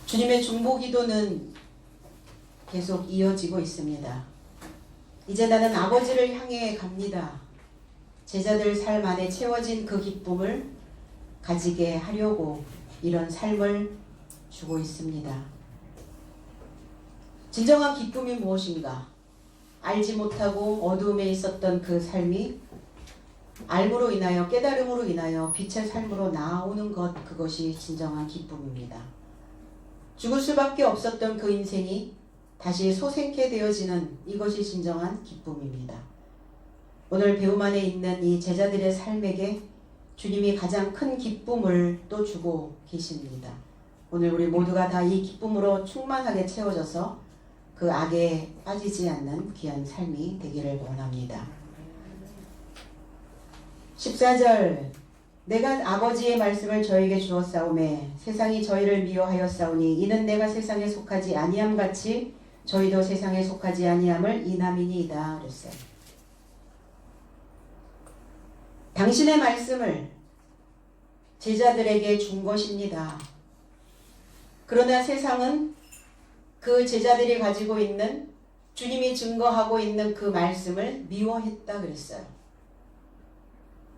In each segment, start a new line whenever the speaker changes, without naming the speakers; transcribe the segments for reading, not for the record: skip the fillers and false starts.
주님의 중보 기도는 계속 이어지고 있습니다. 이제 나는 아버지를 향해 갑니다. 제자들 삶 안에 채워진 그 기쁨을 가지게 하려고 이런 삶을 주고 있습니다. 진정한 기쁨이 무엇인가? 알지 못하고 어두움에 있었던 그 삶이 알므로 인하여 깨달음으로 인하여 빛의 삶으로 나오는 것, 그것이 진정한 기쁨입니다. 죽을 수밖에 없었던 그 인생이 다시 소생케 되어지는 이것이 진정한 기쁨입니다. 오늘 배움 안에 있는 이 제자들의 삶에게 주님이 가장 큰 기쁨을 또 주고 계십니다. 오늘 우리 모두가 다 이 기쁨으로 충만하게 채워져서 그 악에 빠지지 않는 귀한 삶이 되기를 원합니다. 14절 내가 아버지의 말씀을 저에게 주었사오매 세상이 저희를 미워하였사오니 이는 내가 세상에 속하지 아니함같이 저희도 세상에 속하지 아니함을 인함이니이다 그랬어요. 당신의 말씀을 제자들에게 준 것입니다. 그러나 세상은 그 제자들이 가지고 있는 주님이 증거하고 있는 그 말씀을 미워했다 그랬어요.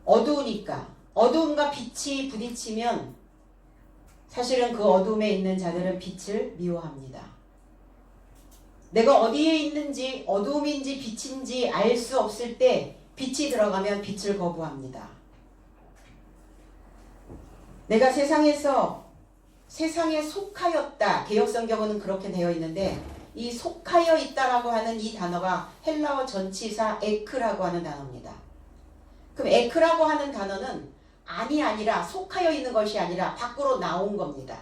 어두우니까 어두움과 빛이 부딪히면 사실은 그 어두움에 있는 자들은 빛을 미워합니다. 내가 어디에 있는지 어두움인지 빛인지 알 수 없을 때 빛이 들어가면 빛을 거부합니다. 내가 세상에 속하였다. 개역성경은 그렇게 되어 있는데 이 속하여 있다라고 하는 이 단어가 헬라어 전치사 에크라고 하는 단어입니다. 그럼 에크라고 하는 단어는 아니라 속하여 있는 것이 아니라 밖으로 나온 겁니다.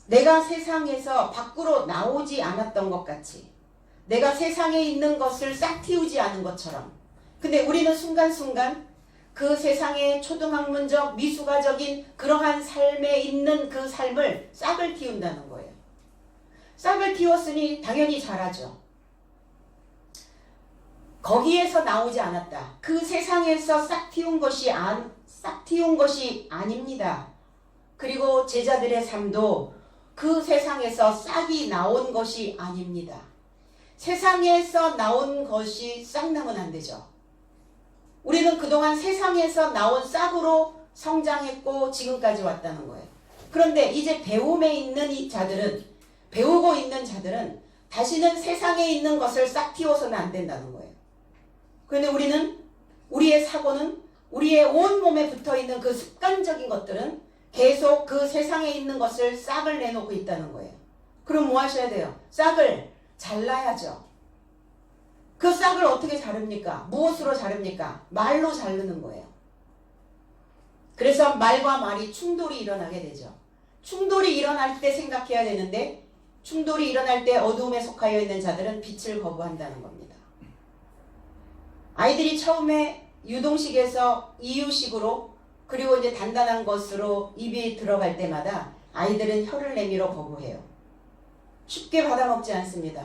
내가 세상에서 밖으로 나오지 않았던 것 같이 내가 세상에 있는 것을 싹 틔우지 않은 것처럼 근데 우리는 순간순간 그 세상의 초등학문적 미수가적인 그러한 삶에 있는 그 삶을 싹을 틔운다는 거예요. 싹을 틔웠으니 당연히 잘하죠. 거기에서 나오지 않았다. 그 세상에서 싹 틔운 것이 아닙니다. 그리고 제자들의 삶도 그 세상에서 싹이 나온 것이 아닙니다. 세상에서 나온 것이 싹 나면 안 되죠. 우리는 그동안 세상에서 나온 싹으로 성장했고 지금까지 왔다는 거예요. 그런데 이제 배움에 있는 이 자들은 배우고 있는 자들은 다시는 세상에 있는 것을 싹 틔워서는 안 된다는 거예요. 그런데 우리의 사고는 우리의 온몸에 붙어있는 그 습관적인 것들은 계속 그 세상에 있는 것을 싹을 내놓고 있다는 거예요. 그럼 뭐 하셔야 돼요? 싹을 잘라야죠. 그 싹을 어떻게 자릅니까? 무엇으로 자릅니까? 말로 자르는 거예요. 그래서 말과 말이 충돌이 일어나게 되죠. 충돌이 일어날 때 생각해야 되는데 충돌이 일어날 때 어두움에 속하여 있는 자들은 빛을 거부한다는 겁니다. 아이들이 처음에 유동식에서 이유식으로 그리고 이제 단단한 것으로 입이 들어갈 때마다 아이들은 혀를 내밀어 거부해요. 쉽게 받아먹지 않습니다.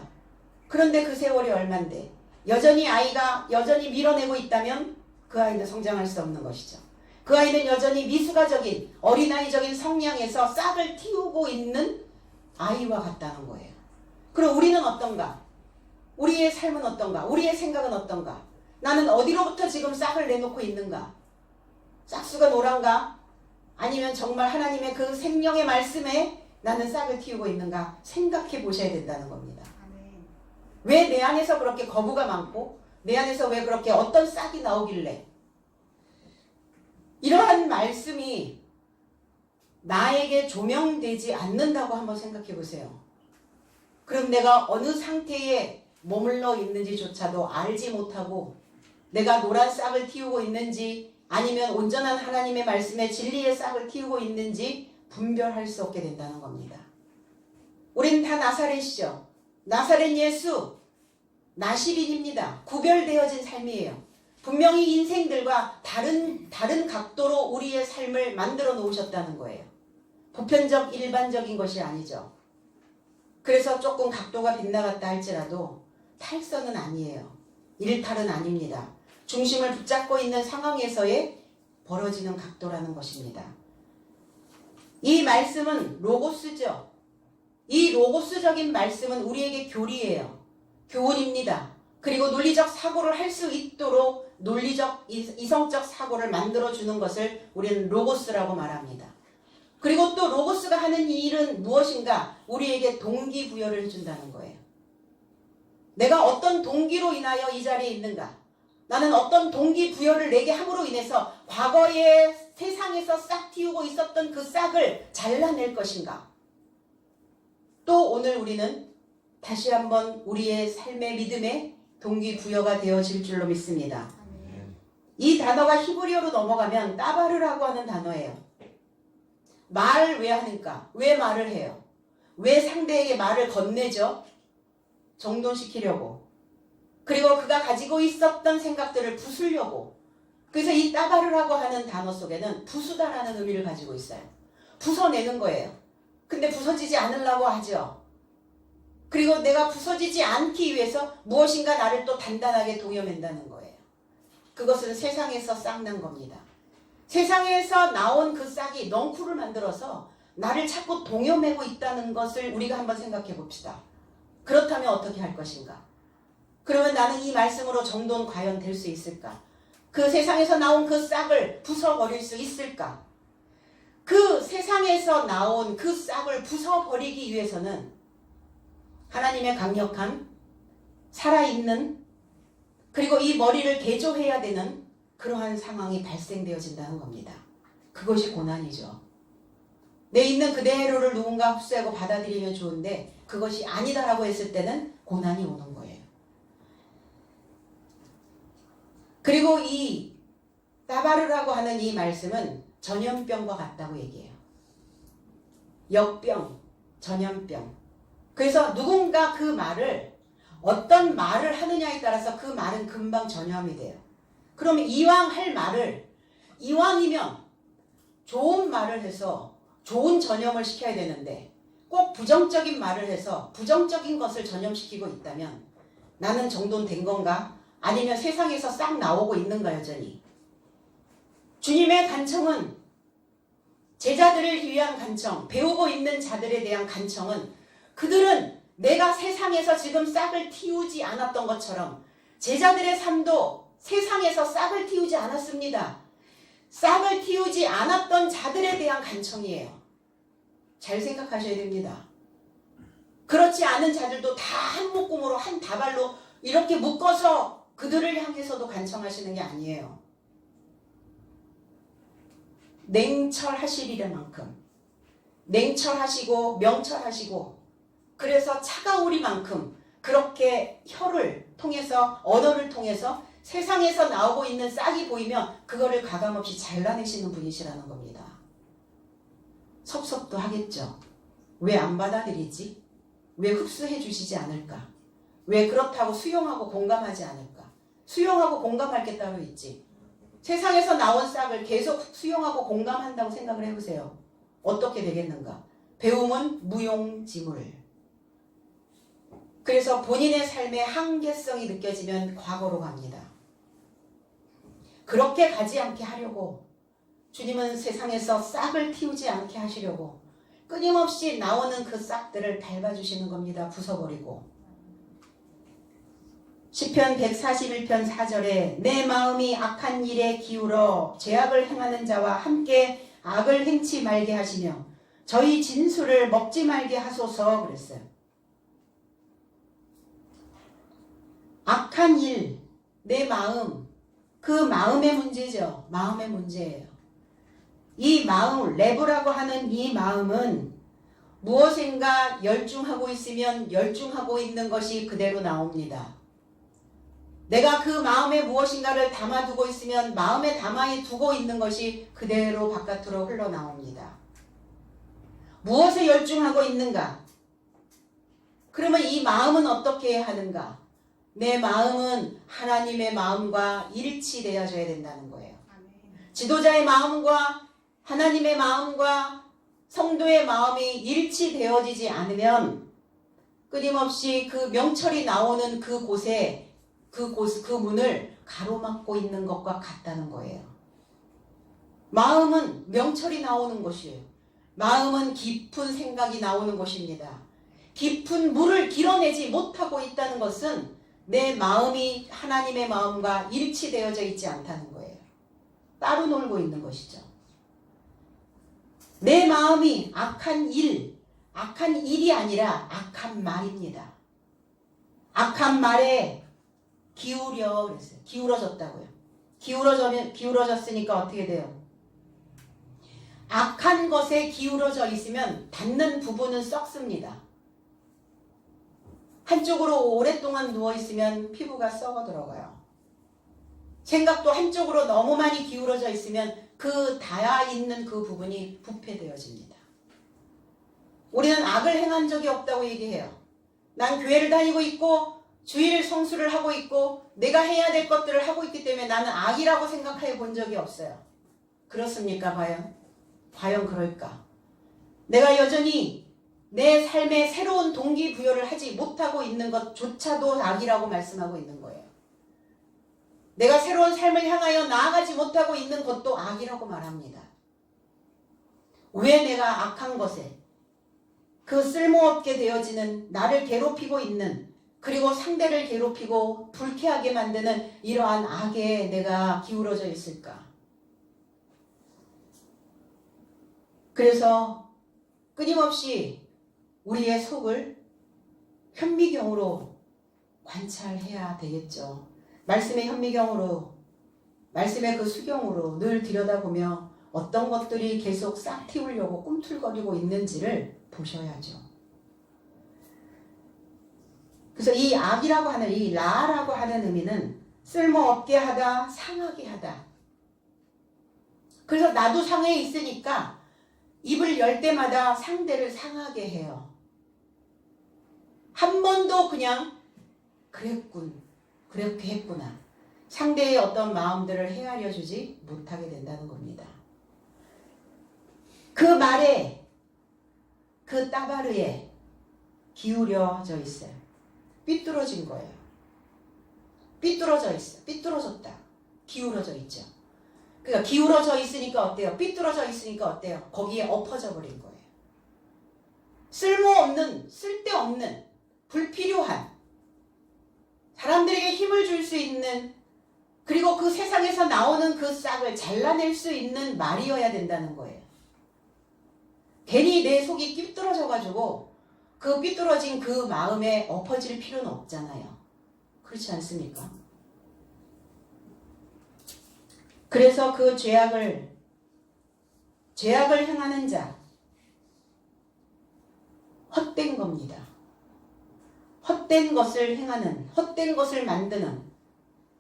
그런데 그 세월이 얼만데 아이가 여전히 밀어내고 있다면 그 아이는 성장할 수 없는 것이죠. 그 아이는 여전히 미숙아적인 어린아이적인 성향에서 싹을 틔우고 있는 아이와 같다는 거예요. 그럼 우리는 어떤가? 우리의 삶은 어떤가? 우리의 생각은 어떤가? 나는 어디로부터 지금 싹을 내놓고 있는가? 싹수가 노란가? 아니면 정말 하나님의 그 생명의 말씀에 나는 싹을 틔우고 있는가? 생각해 보셔야 된다는 겁니다. 왜 내 안에서 그렇게 거부가 많고 내 안에서 왜 그렇게 어떤 싹이 나오길래 이러한 말씀이 나에게 조명되지 않는다고 한번 생각해 보세요. 그럼 내가 어느 상태에 머물러 있는지조차도 알지 못하고 내가 노란 싹을 틔우고 있는지 아니면 온전한 하나님의 말씀에 진리의 싹을 틔우고 있는지 분별할 수 없게 된다는 겁니다. 우리는 다 나사렛이죠. 나사렛 예수, 나시린입니다. 구별되어진 삶이에요. 분명히 인생들과 다른 각도로 우리의 삶을 만들어 놓으셨다는 거예요. 보편적 일반적인 것이 아니죠. 그래서 조금 각도가 빗나갔다 할지라도 탈선은 아니에요. 일탈은 아닙니다. 중심을 붙잡고 있는 상황에서의 벌어지는 각도라는 것입니다. 이 말씀은 로고스죠. 이 로고스적인 말씀은 우리에게 교리예요. 교훈입니다. 그리고 논리적 사고를 할 수 있도록 논리적 이성적 사고를 만들어주는 것을 우리는 로고스라고 말합니다. 그리고 또 로고스가 하는 이 일은 무엇인가? 우리에게 동기부여를 해준다는 거예요. 내가 어떤 동기로 인하여 이 자리에 있는가? 나는 어떤 동기부여를 내게 함으로 인해서 과거에 세상에서 싹 틔우고 있었던 그 싹을 잘라낼 것인가? 또 오늘 우리는 다시 한번 우리의 삶의 믿음에 동기부여가 되어질 줄로 믿습니다. 이 단어가 히브리어로 넘어가면 따바르라고 하는 단어예요. 말을 왜 하니까? 왜 말을 해요? 왜 상대에게 말을 건네죠? 정돈시키려고. 그리고 그가 가지고 있었던 생각들을 부수려고. 그래서 이 따바르라고 하는 단어 속에는 부수다라는 의미를 가지고 있어요. 부숴내는 거예요. 근데 부서지지 않으려고 하죠. 그리고 내가 부서지지 않기 위해서 무엇인가 나를 또 단단하게 동여맨다는 거예요. 그것은 세상에서 싹난 겁니다. 세상에서 나온 그 싹이 넝쿨을 만들어서 나를 자꾸 동여매고 있다는 것을 우리가 한번 생각해 봅시다. 그렇다면 어떻게 할 것인가? 그러면 나는 이 말씀으로 정돈 과연 될 수 있을까? 그 세상에서 나온 그 싹을 부숴버릴 수 있을까? 그 세상에서 나온 그 싹을 부숴버리기 위해서는 하나님의 강력한 살아있는 그리고 이 머리를 개조해야 되는 그러한 상황이 발생되어진다는 겁니다. 그것이 고난이죠. 내 있는 그대로를 누군가 흡수하고 받아들이면 좋은데 그것이 아니다라고 했을 때는 고난이 오는 거예요. 그리고 이 따바르라고 하는 이 말씀은 전염병과 같다고 얘기해요. 역병, 전염병. 그래서 누군가 그 말을 어떤 말을 하느냐에 따라서 그 말은 금방 전염이 돼요. 그럼 이왕 할 말을 이왕이면 좋은 말을 해서 좋은 전염을 시켜야 되는데 꼭 부정적인 말을 해서 부정적인 것을 전염시키고 있다면 나는 정돈된 건가? 아니면 세상에서 싹 나오고 있는가 여전히? 주님의 간청은 제자들을 위한 간청, 배우고 있는 자들에 대한 간청은 그들은 내가 세상에서 지금 싹을 틔우지 않았던 것처럼 제자들의 삶도 세상에서 싹을 틔우지 않았습니다. 싹을 틔우지 않았던 자들에 대한 간청이에요. 잘 생각하셔야 됩니다. 그렇지 않은 자들도 다 한 묶음으로 한 다발로 이렇게 묶어서 그들을 향해서도 간청하시는 게 아니에요. 냉철하시리를 만큼 냉철하시고 명철하시고 그래서 차가우리만큼 그렇게 혀를 통해서 언어를 통해서 세상에서 나오고 있는 싹이 보이면 그거를 가감없이 잘라내시는 분이시라는 겁니다. 섭섭도 하겠죠. 왜 안 받아들이지? 왜 흡수해 주시지 않을까? 왜 그렇다고 수용하고 공감하지 않을까? 수용하고 공감할 게 따로 있지. 세상에서 나온 싹을 계속 수용하고 공감한다고 생각을 해보세요. 어떻게 되겠는가? 배움은 무용지물. 그래서 본인의 삶의 한계성이 느껴지면 과거로 갑니다. 그렇게 가지 않게 하려고 주님은 세상에서 싹을 틔우지 않게 하시려고 끊임없이 나오는 그 싹들을 밟아주시는 겁니다. 부숴버리고. 시편 141편 4절에 내 마음이 악한 일에 기울어 죄악을 행하는 자와 함께 악을 행치 말게 하시며 저희 진술을 먹지 말게 하소서 그랬어요. 악한 일, 내 마음, 그 마음의 문제죠. 마음의 문제예요. 이 마음, 레브라고 하는 이 마음은 무엇인가 열중하고 있으면 열중하고 있는 것이 그대로 나옵니다. 내가 그 마음에 무엇인가를 담아두고 있으면 마음에 담아두고 있는 것이 그대로 바깥으로 흘러나옵니다. 무엇에 열중하고 있는가? 그러면 이 마음은 어떻게 해야 하는가? 내 마음은 하나님의 마음과 일치되어져야 된다는 거예요. 지도자의 마음과 하나님의 마음과 성도의 마음이 일치되어지지 않으면 끊임없이 그 명철이 나오는 그곳에 그 문을 가로막고 있는 것과 같다는 거예요. 마음은 명철이 나오는 곳이에요. 마음은 깊은 생각이 나오는 곳입니다. 깊은 물을 길어내지 못하고 있다는 것은 내 마음이 하나님의 마음과 일치되어져 있지 않다는 거예요. 따로 놀고 있는 것이죠. 내 마음이 악한 일이 아니라 악한 말입니다. 악한 말에 기울여 그랬어요. 기울어졌다고요. 기울어졌으니까 어떻게 돼요? 악한 것에 기울어져 있으면 닿는 부분은 썩습니다. 한쪽으로 오랫동안 누워있으면 피부가 썩어 들어가요. 생각도 한쪽으로 너무 많이 기울어져 있으면 그 닿아 있는 그 부분이 부패되어집니다. 우리는 악을 행한 적이 없다고 얘기해요. 난 교회를 다니고 있고 주일 성수를 하고 있고 내가 해야 될 것들을 하고 있기 때문에 나는 악이라고 생각해 본 적이 없어요. 그렇습니까? 과연 그럴까? 내가 여전히 내 삶에 새로운 동기부여를 하지 못하고 있는 것조차도 악이라고 말씀하고 있는 거예요. 내가 새로운 삶을 향하여 나아가지 못하고 있는 것도 악이라고 말합니다. 왜 내가 악한 것에 그 쓸모없게 되어지는 나를 괴롭히고 있는 그리고 상대를 괴롭히고 불쾌하게 만드는 이러한 악에 내가 기울어져 있을까? 그래서 끊임없이 우리의 속을 현미경으로 관찰해야 되겠죠. 말씀의 현미경으로, 말씀의 그 수경으로 늘 들여다보며 어떤 것들이 계속 싹 틔우려고 꿈틀거리고 있는지를 보셔야죠. 그래서 이 악이라고 하는, 이 라라고 하는 의미는 쓸모없게 하다, 상하게 하다. 그래서 나도 상해 있으니까 입을 열 때마다 상대를 상하게 해요. 한 번도 그냥 그렇게 했구나. 상대의 어떤 마음들을 헤아려 주지 못하게 된다는 겁니다. 그 말에, 그 따바르에 기울여져 있어요. 삐뚤어진 거예요. 삐뚤어져 있어. 삐뚤어졌다. 기울어져 있죠. 그러니까 기울어져 있으니까 어때요? 삐뚤어져 있으니까 어때요? 거기에 엎어져 버린 거예요. 쓸모없는, 쓸데없는, 불필요한, 사람들에게 힘을 줄 수 있는, 그리고 그 세상에서 나오는 그 싹을 잘라낼 수 있는 말이어야 된다는 거예요. 괜히 내 속이 삐뚤어져가지고 그 삐뚤어진 그 마음에 엎어질 필요는 없잖아요. 그렇지 않습니까? 그래서 그 죄악을 행하는 자, 헛된 겁니다. 헛된 것을 행하는, 헛된 것을 만드는,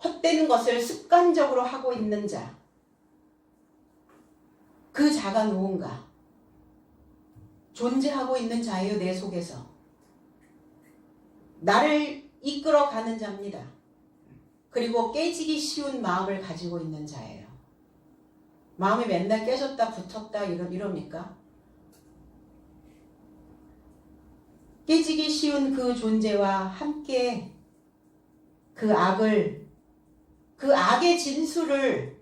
헛된 것을 습관적으로 하고 있는 자, 그 자가 누군가? 존재하고 있는 자예요. 내 속에서. 나를 이끌어가는 자입니다. 그리고 깨지기 쉬운 마음을 가지고 있는 자예요. 마음이 맨날 깨졌다 붙었다 이럽니까? 깨지기 쉬운 그 존재와 함께 그 악의 진술을,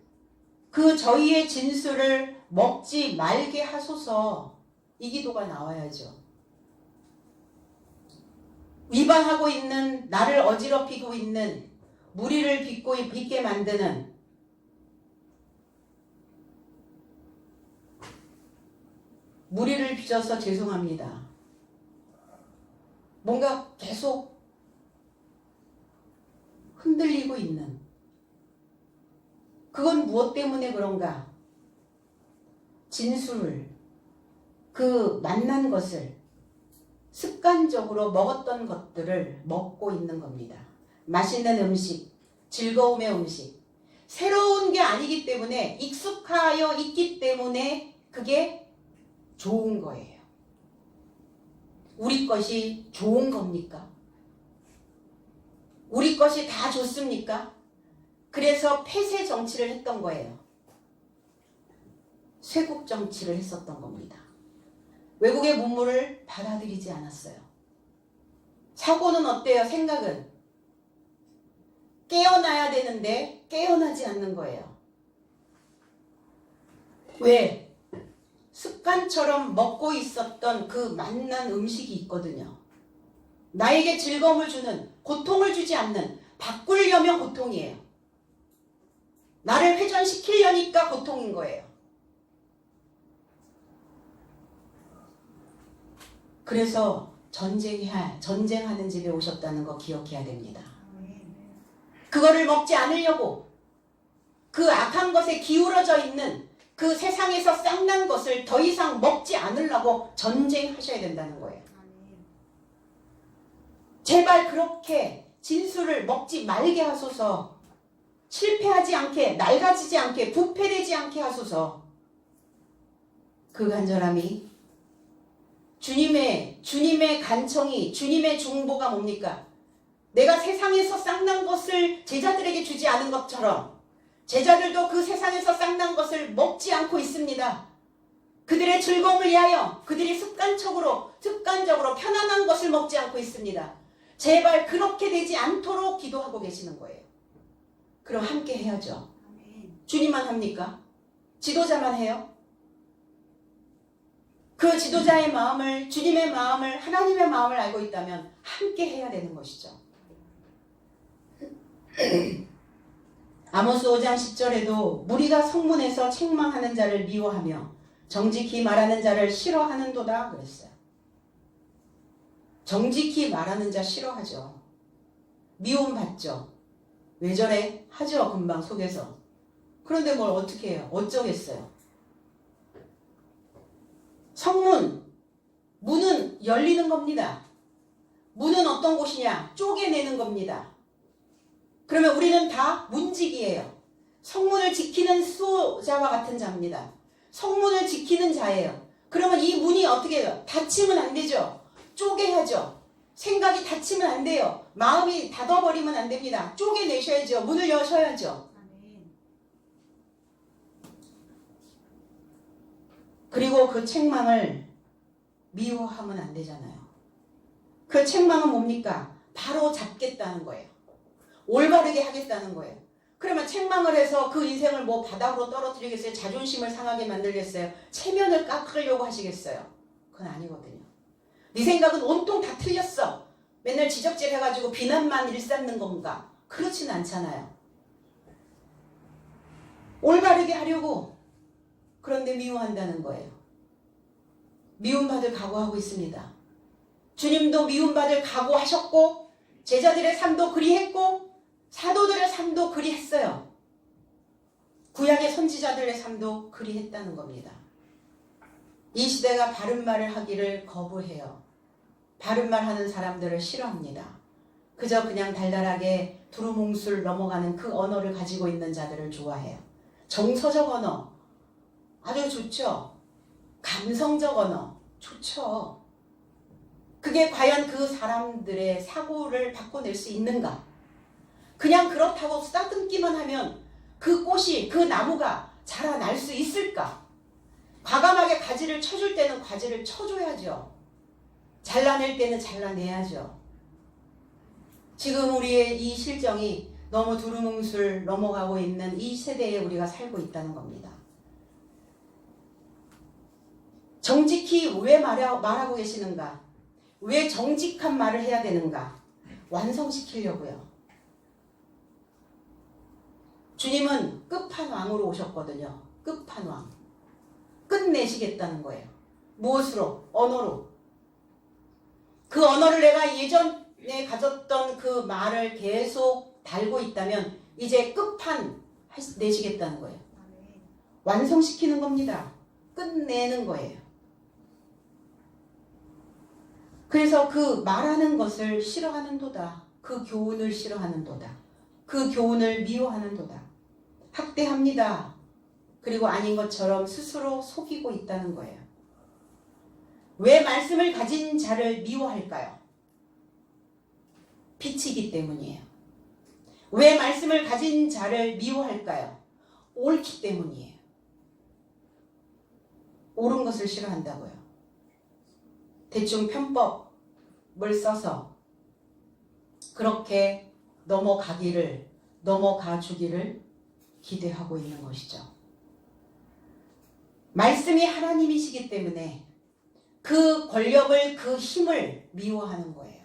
그 저희의 진술을 먹지 말게 하소서, 이 기도가 나와야죠. 위반하고 있는, 나를 어지럽히고 있는, 무리를 빚게 만드는 무리를 빚어서 죄송합니다. 뭔가 계속 흔들리고 있는, 그건 무엇 때문에 그런가? 진술을, 그 만난 것을, 습관적으로 먹었던 것들을 먹고 있는 겁니다. 맛있는 음식, 즐거움의 음식, 새로운 게 아니기 때문에, 익숙하여 있기 때문에 그게 좋은 거예요. 우리 것이 좋은 겁니까? 우리 것이 다 좋습니까? 그래서 폐쇄 정치를 했던 거예요. 쇄국 정치를 했었던 겁니다. 외국의 문물을 받아들이지 않았어요. 사고는 어때요? 생각은 깨어나야 되는데 깨어나지 않는 거예요. 왜? 습관처럼 먹고 있었던 그 맛난 음식이 있거든요. 나에게 즐거움을 주는, 고통을 주지 않는, 바꾸려면 고통이에요. 나를 회전시키려니까 고통인 거예요. 그래서 전쟁하는 집에 오셨다는 거 기억해야 됩니다. 그거를 먹지 않으려고 그 악한 것에 기울어져 있는 그 세상에서 쌍난 것을 더 이상 먹지 않으려고 전쟁하셔야 된다는 거예요. 제발 그렇게 진술을 먹지 말게 하소서. 실패하지 않게, 낡아지지 않게, 부패되지 않게 하소서. 그 간절함이 주님의 간청이, 주님의 중보가 뭡니까? 내가 세상에서 쌍난 것을 제자들에게 주지 않은 것처럼 제자들도 그 세상에서 쌍난 것을 먹지 않고 있습니다. 그들의 즐거움을 위하여 그들이 습관적으로 편안한 것을 먹지 않고 있습니다. 제발 그렇게 되지 않도록 기도하고 계시는 거예요. 그럼 함께 해야죠. 주님만 합니까? 지도자만 해요? 그 지도자의 마음을, 주님의 마음을, 하나님의 마음을 알고 있다면 함께 해야 되는 것이죠. 아모스 5장 10절에도 무리가 성문에서 책망하는 자를 미워하며 정직히 말하는 자를 싫어하는도다 그랬어요. 정직히 말하는 자 싫어하죠. 미움받죠. 왜 저래? 하죠. 금방 속에서. 그런데 뭘 어떻게 해요? 어쩌겠어요. 성문, 문은 열리는 겁니다. 문은 어떤 곳이냐? 쪼개내는 겁니다. 그러면 우리는 다 문지기예요. 성문을 지키는 수호자와 같은 자입니다. 성문을 지키는 자예요. 그러면 이 문이 어떻게 해요? 닫히면 안 되죠. 쪼개야죠. 생각이 닫히면 안 돼요. 마음이 닫아버리면 안 됩니다. 쪼개내셔야죠. 문을 여셔야죠. 그리고 그 책망을 미워하면 안 되잖아요. 그 책망은 뭡니까? 바로 잡겠다는 거예요. 올바르게 하겠다는 거예요. 그러면 책망을 해서 그 인생을 뭐 바닥으로 떨어뜨리겠어요? 자존심을 상하게 만들겠어요? 체면을 깎으려고 하시겠어요? 그건 아니거든요. 네 생각은 온통 다 틀렸어. 맨날 지적질 해가지고 비난만 일삼는 건가? 그렇지는 않잖아요. 올바르게 하려고. 그런데 미워한다는 거예요. 미움받을 각오하고 있습니다. 주님도 미움받을 각오하셨고 제자들의 삶도 그리했고 사도들의 삶도 그리했어요. 구약의 선지자들의 삶도 그리했다는 겁니다. 이 시대가 바른 말을 하기를 거부해요. 바른 말 하는 사람들을 싫어합니다. 그저 그냥 달달하게 두루뭉술 넘어가는 그 언어를 가지고 있는 자들을 좋아해요. 정서적 언어 아주 좋죠. 감성적 언어 좋죠. 그게 과연 그 사람들의 사고를 바꿔낼 수 있는가? 그냥 그렇다고 쓰다듬기만 하면 그 꽃이, 그 나무가 자라날 수 있을까? 과감하게 가지를 쳐줄 때는 가지를 쳐줘야죠. 잘라낼 때는 잘라내야죠. 지금 우리의 이 실정이 너무 두루뭉술 넘어가고 있는 이 세대에 우리가 살고 있다는 겁니다. 정직히 왜 말하고 계시는가? 왜 정직한 말을 해야 되는가? 완성시키려고요. 주님은 끝판왕으로 오셨거든요. 끝판왕. 끝내시겠다는 거예요. 무엇으로? 언어로. 그 언어를 내가 예전에 가졌던 그 말을 계속 달고 있다면 이제 끝판 내시겠다는 거예요. 완성시키는 겁니다. 끝내는 거예요. 그래서 그 말하는 것을 싫어하는도다. 그 교훈을 싫어하는도다. 그 교훈을 미워하는도다. 학대합니다. 그리고 아닌 것처럼 스스로 속이고 있다는 거예요. 왜 말씀을 가진 자를 미워할까요? 빛이기 때문이에요. 왜 말씀을 가진 자를 미워할까요? 옳기 때문이에요. 옳은 것을 싫어한다고요. 대충 편법을 써서 그렇게 넘어가 주기를 기대하고 있는 것이죠. 말씀이 하나님이시기 때문에 그 권력을, 그 힘을 미워하는 거예요.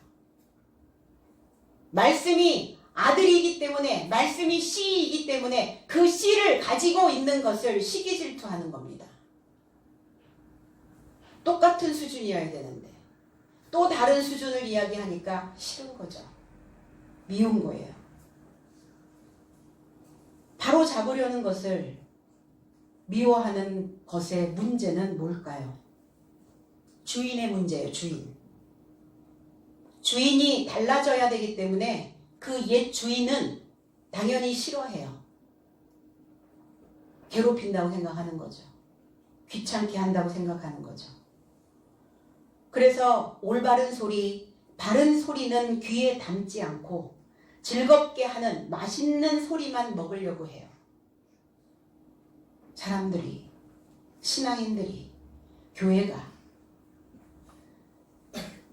말씀이 아들이기 때문에, 말씀이 씨이기 때문에 그 씨를 가지고 있는 것을 시기 질투하는 겁니다. 똑같은 수준이어야 되는데 또 다른 수준을 이야기하니까 싫은 거죠. 미운 거예요. 바로 잡으려는 것을 미워하는 것의 문제는 뭘까요? 주인의 문제예요. 주인이 달라져야 되기 때문에 그 옛 주인은 당연히 싫어해요. 괴롭힌다고 생각하는 거죠. 귀찮게 한다고 생각하는 거죠. 그래서 올바른 소리, 바른 소리는 귀에 담지 않고 즐겁게 하는 맛있는 소리만 먹으려고 해요. 사람들이, 신앙인들이, 교회가.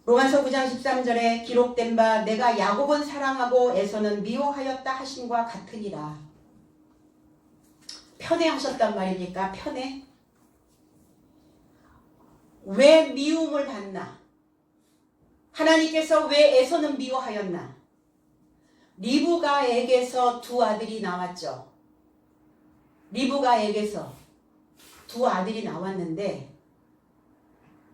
로마서 9장 13절에 기록된 바 내가 야곱은 사랑하고 에서는 미워하였다 하심과 같으니라. 편애하셨단 말입니까? 편애? 왜 미움을 받나? 하나님께서 왜 에서는 미워하였나? 리브가에게서 두 아들이 나왔죠. 리브가에게서 두 아들이 나왔는데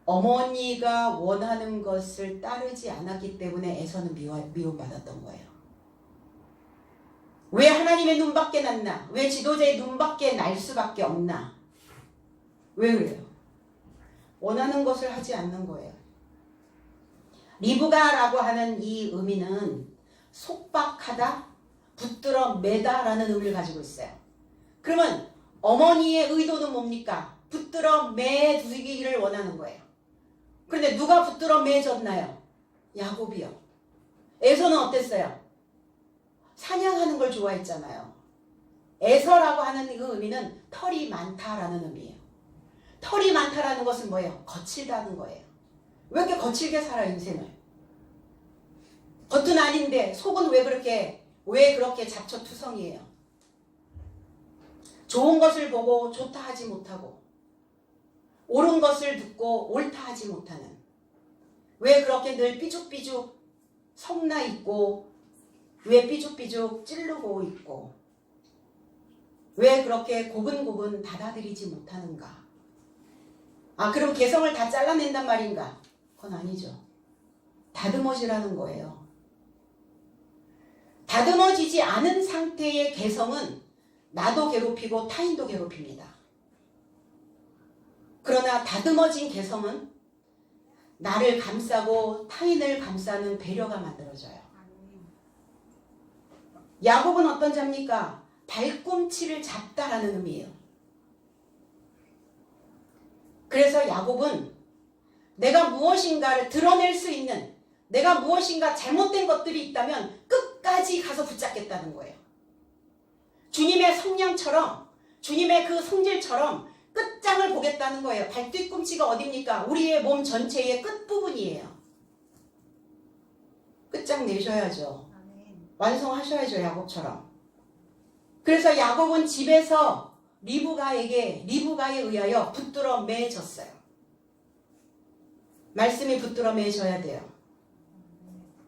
어머니가 원하는 것을 따르지 않았기 때문에 에서는 미움받았던 거예요. 왜 하나님의 눈밖에 났나? 왜 지도자의 눈밖에 날 수밖에 없나? 왜 그래요? 원하는 것을 하지 않는 거예요. 리브가라고 하는 이 의미는 속박하다, 붙들어 매다 라는 의미를 가지고 있어요. 그러면 어머니의 의도는 뭡니까? 붙들어 매두기를 원하는 거예요. 그런데 누가 붙들어 매졌나요? 야곱이요. 에서는 어땠어요? 사냥하는 걸 좋아했잖아요. 에서라고 하는 그 의미는 털이 많다라는 의미예요. 털이 많다라는 것은 뭐예요? 거칠다는 거예요. 왜 이렇게 거칠게 살아 인생을? 겉은 아닌데 속은 왜 그렇게 잡초투성이에요? 좋은 것을 보고 좋다 하지 못하고 옳은 것을 듣고 옳다 하지 못하는, 왜 그렇게 늘 삐죽삐죽 성나 있고, 왜 삐죽삐죽 찌르고 있고, 왜 그렇게 고분고분 받아들이지 못하는가? 그럼 개성을 다 잘라낸단 말인가? 그건 아니죠. 다듬어지라는 거예요. 다듬어지지 않은 상태의 개성은 나도 괴롭히고 타인도 괴롭힙니다. 그러나 다듬어진 개성은 나를 감싸고 타인을 감싸는 배려가 만들어져요. 야곱은 어떤 자입니까? 발꿈치를 잡다라는 의미예요. 그래서 야곱은 내가 무엇인가를 드러낼 수 있는, 내가 무엇인가 잘못된 것들이 있다면 끝까지 가서 붙잡겠다는 거예요. 주님의 성령처럼, 주님의 그 성질처럼 끝장을 보겠다는 거예요. 발뒤꿈치가 어딥니까? 우리의 몸 전체의 끝부분이에요. 끝장 내셔야죠. 완성하셔야죠. 야곱처럼. 그래서 야곱은 집에서 리브가에 의하여 붙들어 매졌어요. 말씀이 붙들어 매져야 돼요.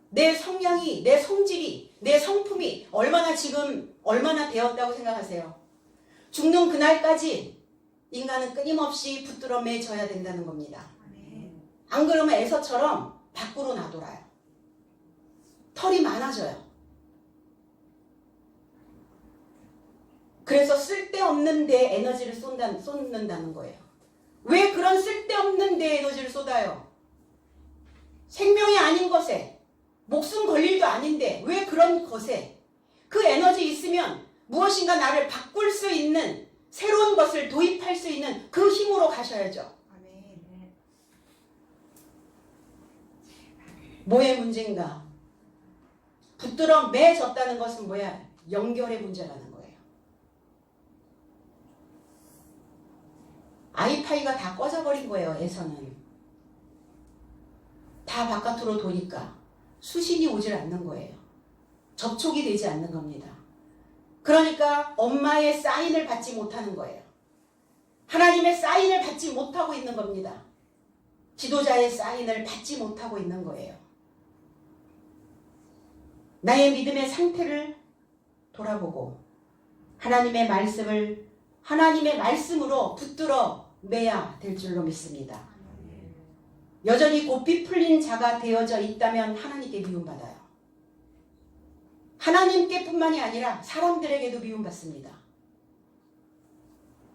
내 성향이, 내 성질이, 내 성품이 얼마나 되었다고 생각하세요? 죽는 그날까지 인간은 끊임없이 붙들어 매져야 된다는 겁니다. 안 그러면 에서처럼 밖으로 나돌아요. 털이 많아져요. 그래서 쓸데없는 데 에너지를 쏟는다는 거예요. 왜 그런 쓸데없는 데 에너지를 쏟아요? 생명이 아닌 것에, 목숨 걸 일도 아닌데 왜 그런 것에, 그 에너지 있으면 무엇인가 나를 바꿀 수 있는, 새로운 것을 도입할 수 있는 그 힘으로 가셔야죠. 뭐의 문제인가? 붙들어 매졌다는 것은 뭐야? 연결의 문제라는 거예요. 아이파이가 다 꺼져버린 거예요. 에서는 다 바깥으로 도니까 수신이 오질 않는 거예요. 접촉이 되지 않는 겁니다. 그러니까 엄마의 사인을 받지 못하는 거예요. 하나님의 사인을 받지 못하고 있는 겁니다. 지도자의 사인을 받지 못하고 있는 거예요. 나의 믿음의 상태를 돌아보고 하나님의 말씀으로 붙들어 매야 될 줄로 믿습니다. 여전히 고삐 풀린 자가 되어져 있다면 하나님께 미움받아요. 하나님께뿐만이 아니라 사람들에게도 미움받습니다.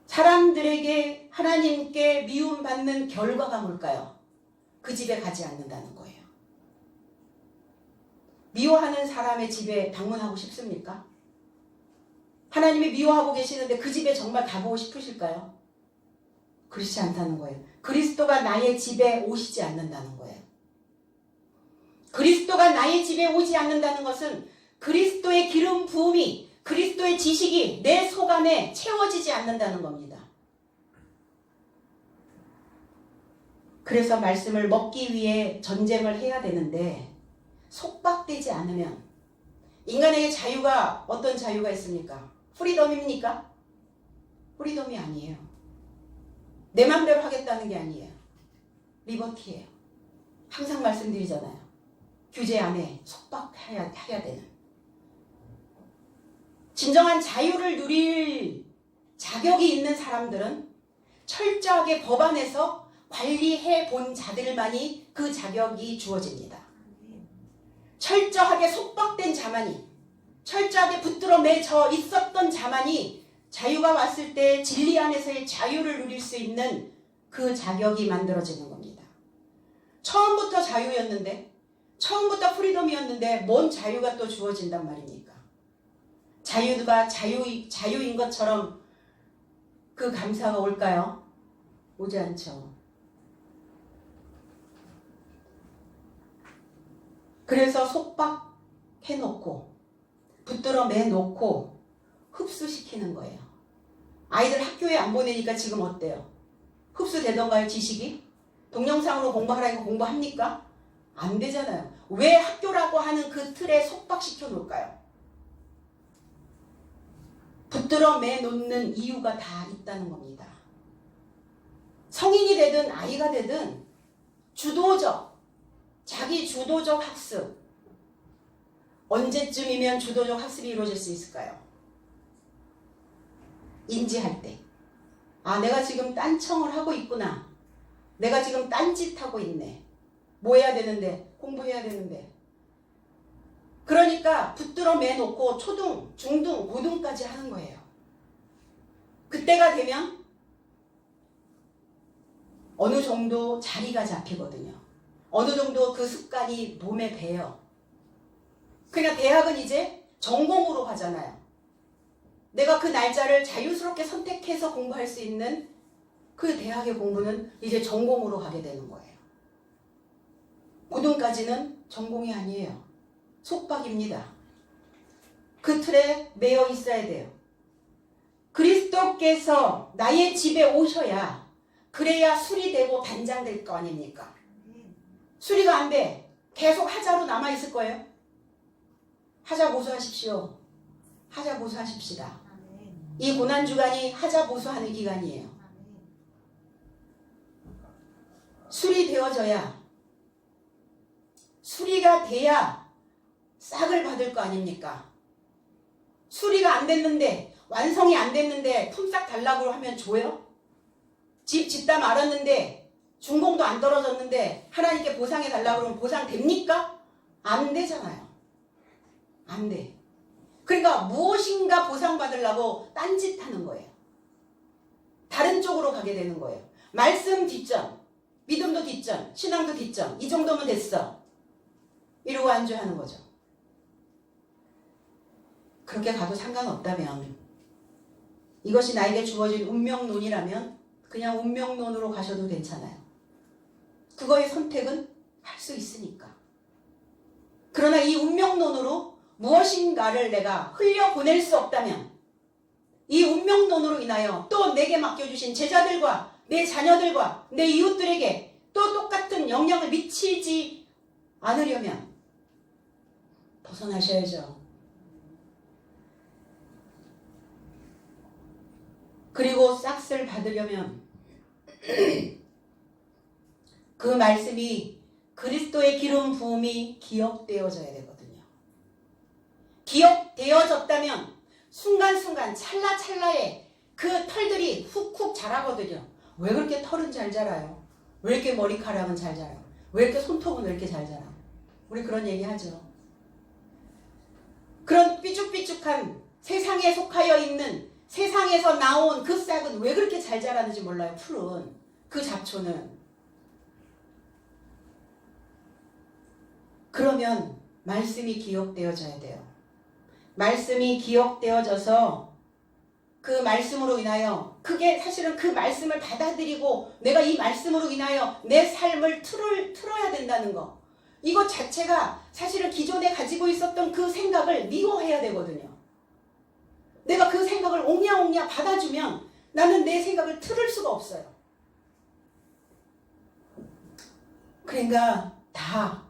사람들에게 하나님께 미움받는 결과가 뭘까요? 그 집에 가지 않는다는 거예요. 미워하는 사람의 집에 방문하고 싶습니까? 하나님이 미워하고 계시는데 그 집에 정말 가보고 싶으실까요? 그렇지 않다는 거예요. 그리스도가 나의 집에 오시지 않는다는 거예요. 그리스도가 나의 집에 오지 않는다는 것은 그리스도의 기름 부음이, 그리스도의 지식이 내 속 안에 채워지지 않는다는 겁니다. 그래서 말씀을 먹기 위해 전쟁을 해야 되는데 속박되지 않으면, 인간에게 자유가 어떤 자유가 있습니까? 프리덤입니까? 프리덤이 아니에요. 내 맘대로 하겠다는 게 아니에요. 리버티예요. 항상 말씀드리잖아요. 규제 안에 속박해야 되는. 진정한 자유를 누릴 자격이 있는 사람들은 철저하게 법 안에서 관리해 본 자들만이 그 자격이 주어집니다. 철저하게 속박된 자만이, 철저하게 붙들어 매져 있었던 자만이 자유가 왔을 때 진리 안에서의 자유를 누릴 수 있는 그 자격이 만들어지는 겁니다. 처음부터 자유였는데, 처음부터 프리덤이었는데 뭔 자유가 또 주어진단 말입니까? 자유가 자유인 것처럼 그 감사가 올까요? 오지 않죠. 그래서 속박해놓고 붙들어 매놓고 흡수시키는 거예요. 아이들 학교에 안 보내니까 지금 어때요? 흡수되던가요, 지식이? 동영상으로 공부하라니까 공부합니까? 안 되잖아요. 왜 학교라고 하는 그 틀에 속박시켜 놓을까요? 붙들어 매놓는 이유가 다 있다는 겁니다. 성인이 되든 아이가 되든 자기 주도적 학습. 언제쯤이면 주도적 학습이 이루어질 수 있을까요? 인지할 때. 아, 내가 지금 딴청을 하고 있구나. 내가 지금 딴짓하고 있네. 뭐 해야 되는데? 공부해야 되는데. 그러니까 붙들어 매놓고 초등, 중등, 고등까지 하는 거예요. 그때가 되면 어느 정도 자리가 잡히거든요. 어느 정도 그 습관이 몸에 배요. 그러니까 대학은 이제 전공으로 가잖아요. 내가 그 날짜를 자유스럽게 선택해서 공부할 수 있는 그 대학의 공부는 이제 전공으로 가게 되는 거예요. 고등까지는 전공이 아니에요. 속박입니다. 그 틀에 매여 있어야 돼요. 그리스도께서 나의 집에 오셔야, 그래야 수리되고 단장될 거 아닙니까? 수리가 안 돼. 계속 하자로 남아있을 거예요. 하자 보수하십시오. 하자 보수하십시다. 이 고난주간이 하자 보수하는 기간이에요. 수리되어져야, 수리가 돼야 싹을 받을 거 아닙니까? 수리가 안 됐는데, 완성이 안 됐는데 품삯 달라고 하면 줘요? 집 짓다 말았는데 준공도 안 떨어졌는데 하나님께 보상해 달라고 그러면 보상 됩니까? 안 되잖아요. 안 돼. 그러니까 무엇인가 보상받으려고 딴짓하는 거예요. 다른 쪽으로 가게 되는 거예요. 말씀 뒷전, 믿음도 뒷전, 신앙도 뒷전. 이 정도면 됐어. 이러고 안주하는 거죠. 그렇게 가도 상관없다면, 이것이 나에게 주어진 운명론이라면 그냥 운명론으로 가셔도 괜찮아요. 그거의 선택은 할 수 있으니까. 그러나 이 운명론으로 무엇인가를 내가 흘려보낼 수 없다면, 이 운명론으로 인하여 또 내게 맡겨주신 제자들과 내 자녀들과 내 이웃들에게 또 똑같은 영향을 미치지 않으려면 벗어나셔야죠. 그리고 싹쓸 받으려면 그 말씀이 그리스도의 기름 부음이 기억되어져야 되거든요. 기억되어졌다면 순간순간 찰나찰나에 그 털들이 훅훅 자라거든요. 왜 그렇게 털은 잘 자라요? 왜 이렇게 머리카락은 잘 자라요? 왜 이렇게 손톱은 왜 이렇게 잘 자라요? 우리 그런 얘기 하죠. 그런 삐죽삐죽한 세상에 속하여 있는 세상에서 나온 그 싹은 왜 그렇게 잘 자라는지 몰라요. 풀은 그 잡초는. 그러면 말씀이 기억되어져야 돼요. 말씀이 기억되어져서 그 말씀으로 인하여 그게 사실은 그 말씀을 받아들이고 내가 이 말씀으로 인하여 내 삶을 틀어야 된다는 거. 이것 자체가 사실은 기존에 가지고 있었던 그 생각을 미워해야 되거든요. 내가 그 생각을 옹야옹야 받아주면 나는 내 생각을 틀을 수가 없어요. 그러니까 다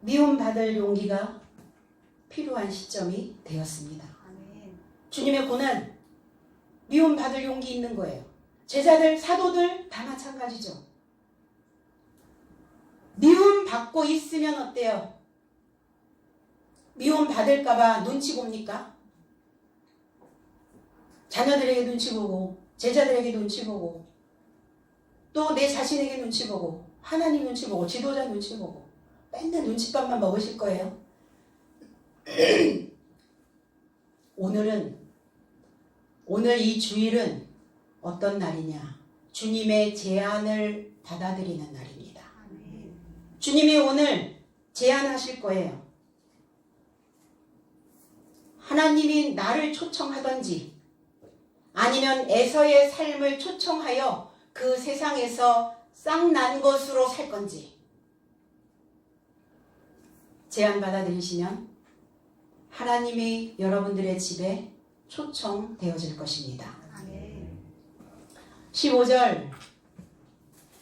미움받을 용기가 필요한 시점이 되었습니다. 주님의 고난, 미움받을 용기 있는 거예요. 제자들, 사도들 다 마찬가지죠. 미움받고 있으면 어때요? 미움받을까봐 눈치 봅니까? 자녀들에게 눈치 보고 제자들에게 눈치 보고 또 내 자신에게 눈치 보고 하나님 눈치 보고 지도자 눈치 보고 맨날 눈칫밥만 먹으실 거예요. 오늘 이 주일은 어떤 날이냐? 주님의 제안을 받아들이는 날입니다. 주님이 오늘 제안하실 거예요. 하나님이 나를 초청하든지 아니면 에서의 삶을 초청하여 그 세상에서 싹난 것으로 살 건지 제안 받아들이시면 하나님이 여러분들의 집에 초청되어질 것입니다. 15절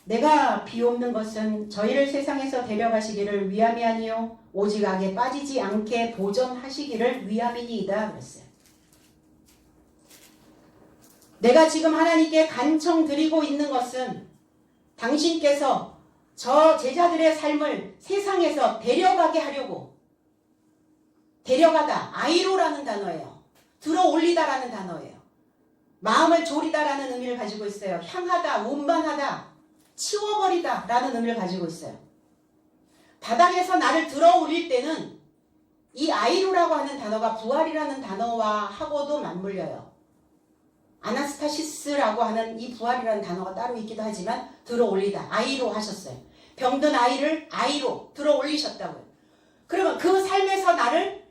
내가 비옵는 것은 저희를 세상에서 데려가시기를 위함이 아니요 오직 악에 빠지지 않게 보전하시기를 위함이니이다 그랬어요. 내가 지금 하나님께 간청 드리고 있는 것은 당신께서 저 제자들의 삶을 세상에서 데려가게 하려고 데려가다 아이로라는 단어예요. 들어올리다라는 단어예요. 마음을 졸이다라는 의미를 가지고 있어요. 향하다, 운반하다, 치워버리다 라는 의미를 가지고 있어요. 바닥에서 나를 들어올릴 때는 이 아이로라고 하는 단어가 부활이라는 단어와 하고도 맞물려요. 아나스타시스라고 하는 이 부활이라는 단어가 따로 있기도 하지만 들어올리다, 아이로 하셨어요. 병든 아이를 아이로 들어올리셨다고요. 그러면 그 삶에서 나를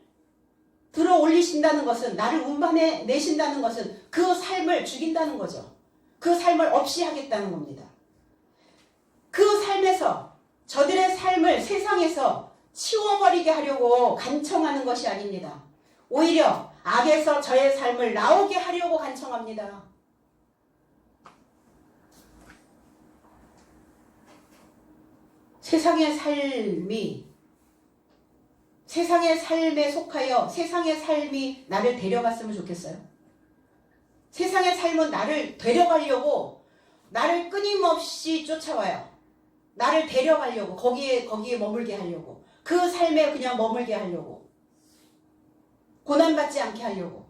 들어올리신다는 것은 나를 운반해 내신다는 것은 그 삶을 죽인다는 거죠. 그 삶을 없이 하겠다는 겁니다. 그 삶에서 저들의 삶을 세상에서 치워버리게 하려고 간청하는 것이 아닙니다. 오히려 악에서 저의 삶을 나오게 하려고 간청합니다. 세상의 삶에 속하여 세상의 삶이 나를 데려갔으면 좋겠어요. 세상의 삶은 나를 데려가려고 나를 끊임없이 쫓아와요. 나를 데려가려고 거기에 머물게 하려고 그 삶에 그냥 머물게 하려고 고난받지 않게 하려고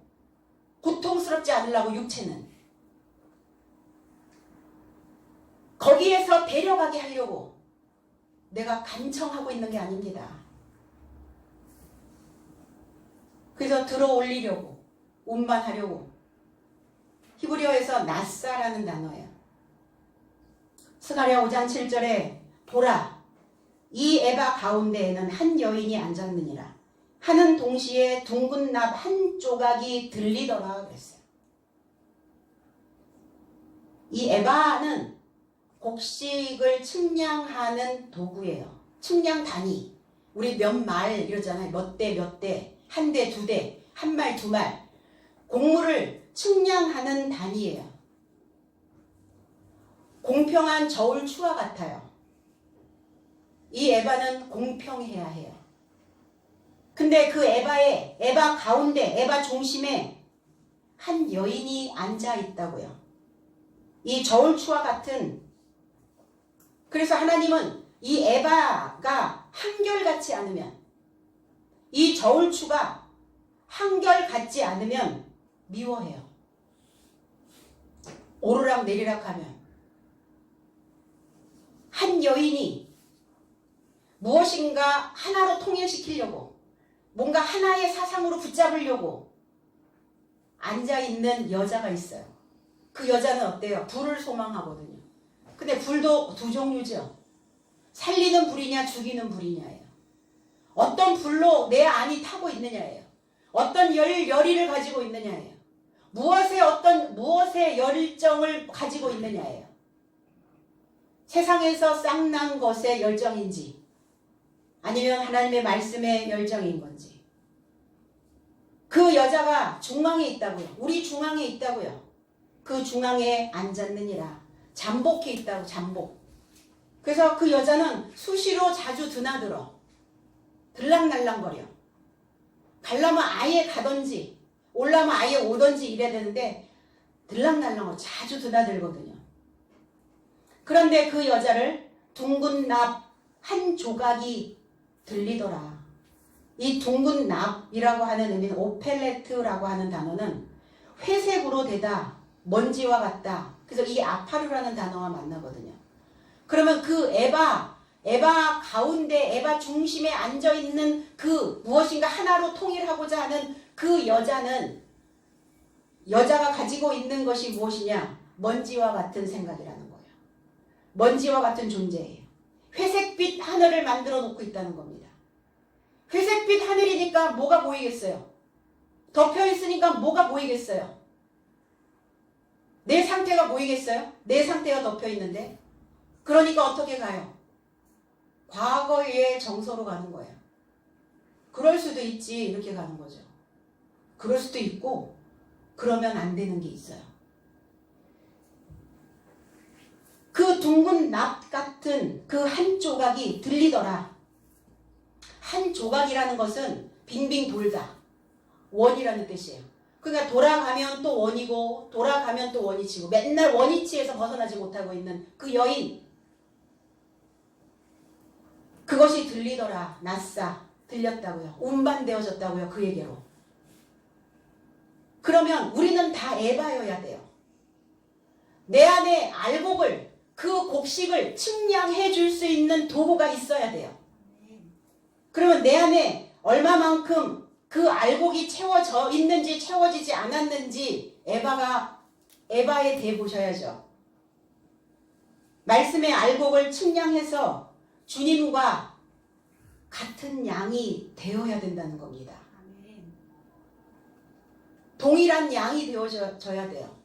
고통스럽지 않으려고 육체는 거기에서 데려가게 하려고 내가 간청하고 있는 게 아닙니다. 그래서 들어올리려고 운반하려고 히브리어에서 나사라는 단어예요. 스가랴 5장 7절에 보라 이 에바 가운데에는 한 여인이 앉았느니라 하는 동시에 둥근 납 한 조각이 들리더라 그랬어요. 이 에바는 곡식을 측량하는 도구예요. 측량 단위. 우리 몇 말 이러잖아요. 몇 대 몇 대, 한 대, 두 대, 한 말, 두 말. 곡물을 측량하는 단위예요. 공평한 저울추와 같아요. 이 에바는 공평해야 해요. 근데 그 에바 가운데, 에바 중심에 한 여인이 앉아 있다고요. 이 저울추와 같은, 그래서 하나님은 이 에바가 한결같지 않으면, 이 저울추가 한결같지 않으면 미워해요. 오르락 내리락 하면. 한 여인이 무엇인가 하나로 통일시키려고, 뭔가 하나의 사상으로 붙잡으려고 앉아있는 여자가 있어요. 그 여자는 어때요? 불을 소망하거든요. 근데 불도 두 종류죠. 살리는 불이냐 죽이는 불이냐예요. 어떤 불로 내 안이 타고 있느냐예요. 어떤 열의를 가지고 있느냐예요. 무엇의 열정을 가지고 있느냐예요. 세상에서 쌍난 것의 열정인지 아니면 하나님의 말씀의 열정인 건지. 그 여자가 중앙에 있다고요. 우리 중앙에 있다고요. 그 중앙에 앉았느니라. 잠복해 있다고. 잠복. 그래서 그 여자는 수시로 자주 드나들어. 들락날락거려. 가려면 아예 가든지 올라면 아예 오든지 이래야 되는데 들락날락으로 자주 드나들거든요. 그런데 그 여자를 둥근 납 한 조각이 들리더라. 이 둥근 납이라고 하는 의미는 오펠레트라고 하는 단어는 회색으로 되다, 먼지와 같다. 그래서 이 아파르라는 단어와 만나거든요. 그러면 그 에바 가운데, 에바 중심에 앉아있는 그 무엇인가 하나로 통일하고자 하는 그 여자는, 여자가 가지고 있는 것이 무엇이냐? 먼지와 같은 생각이라는 거예요. 먼지와 같은 존재예요. 회색빛 하늘을 만들어 놓고 있다는 겁니다. 회색빛 하늘이니까 뭐가 보이겠어요? 덮여 있으니까 뭐가 보이겠어요? 내 상태가 보이겠어요? 내 상태가 덮여 있는데. 그러니까 어떻게 가요? 과거의 정서로 가는 거예요. 그럴 수도 있지, 이렇게 가는 거죠. 그럴 수도 있고 그러면 안 되는 게 있어요. 그 둥근 납 같은 그 한 조각이 들리더라. 한 조각이라는 것은 빙빙 돌다. 원이라는 뜻이에요. 그러니까 돌아가면 또 원이고 돌아가면 또 원이치고 맨날 원이치에서 벗어나지 못하고 있는 그 여인. 그것이 들리더라. 낯사. 들렸다고요. 운반되어졌다고요. 그에게로. 그러면 우리는 다 에바여야 돼요. 내 안에 알곡을, 그 곡식을 측량해 줄 수 있는 도구가 있어야 돼요. 그러면 내 안에 얼마만큼 그 알곡이 채워져 있는지 채워지지 않았는지 에바에 대해 보셔야죠. 말씀의 알곡을 측량해서 주님과 같은 양이 되어야 된다는 겁니다. 동일한 양이 되어져야 돼요.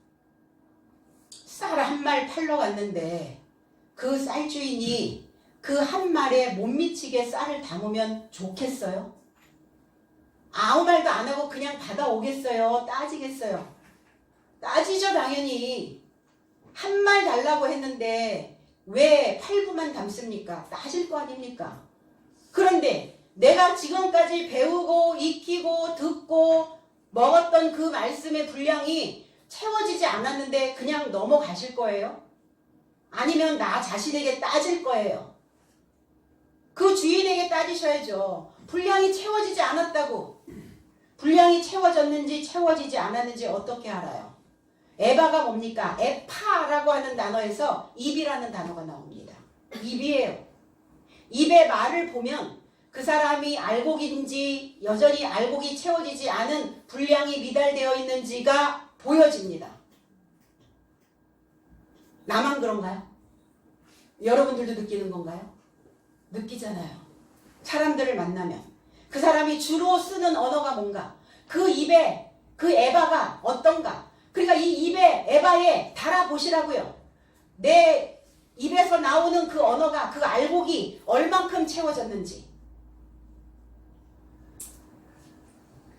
쌀 한 말 팔러 갔는데 그 쌀 주인이 그 한 말에 못 미치게 쌀을 담으면 좋겠어요? 아무 말도 안 하고 그냥 받아오겠어요? 따지겠어요? 따지죠, 당연히. 한 말 달라고 했는데 왜 8부만 담습니까? 따질 거 아닙니까? 그런데 내가 지금까지 배우고 익히고 듣고 먹었던 그 말씀의 분량이 채워지지 않았는데 그냥 넘어가실 거예요? 아니면 나 자신에게 따질 거예요? 그 주인에게 따지셔야죠. 분량이 채워지지 않았다고. 분량이 채워졌는지 채워지지 않았는지 어떻게 알아요? 에바가 뭡니까? 에파라고 하는 단어에서 입이라는 단어가 나옵니다. 입이에요. 입의 말을 보면 그 사람이 알곡인지 여전히 알곡이 채워지지 않은 분량이 미달되어 있는지가 보여집니다. 나만 그런가요? 여러분들도 느끼는 건가요? 느끼잖아요. 사람들을 만나면 그 사람이 주로 쓰는 언어가 뭔가, 그 입에 그 에바가 어떤가, 그러니까 이 입에 에바에 달아보시라고요. 내 입에서 나오는 그 언어가, 그 알곡이 얼만큼 채워졌는지.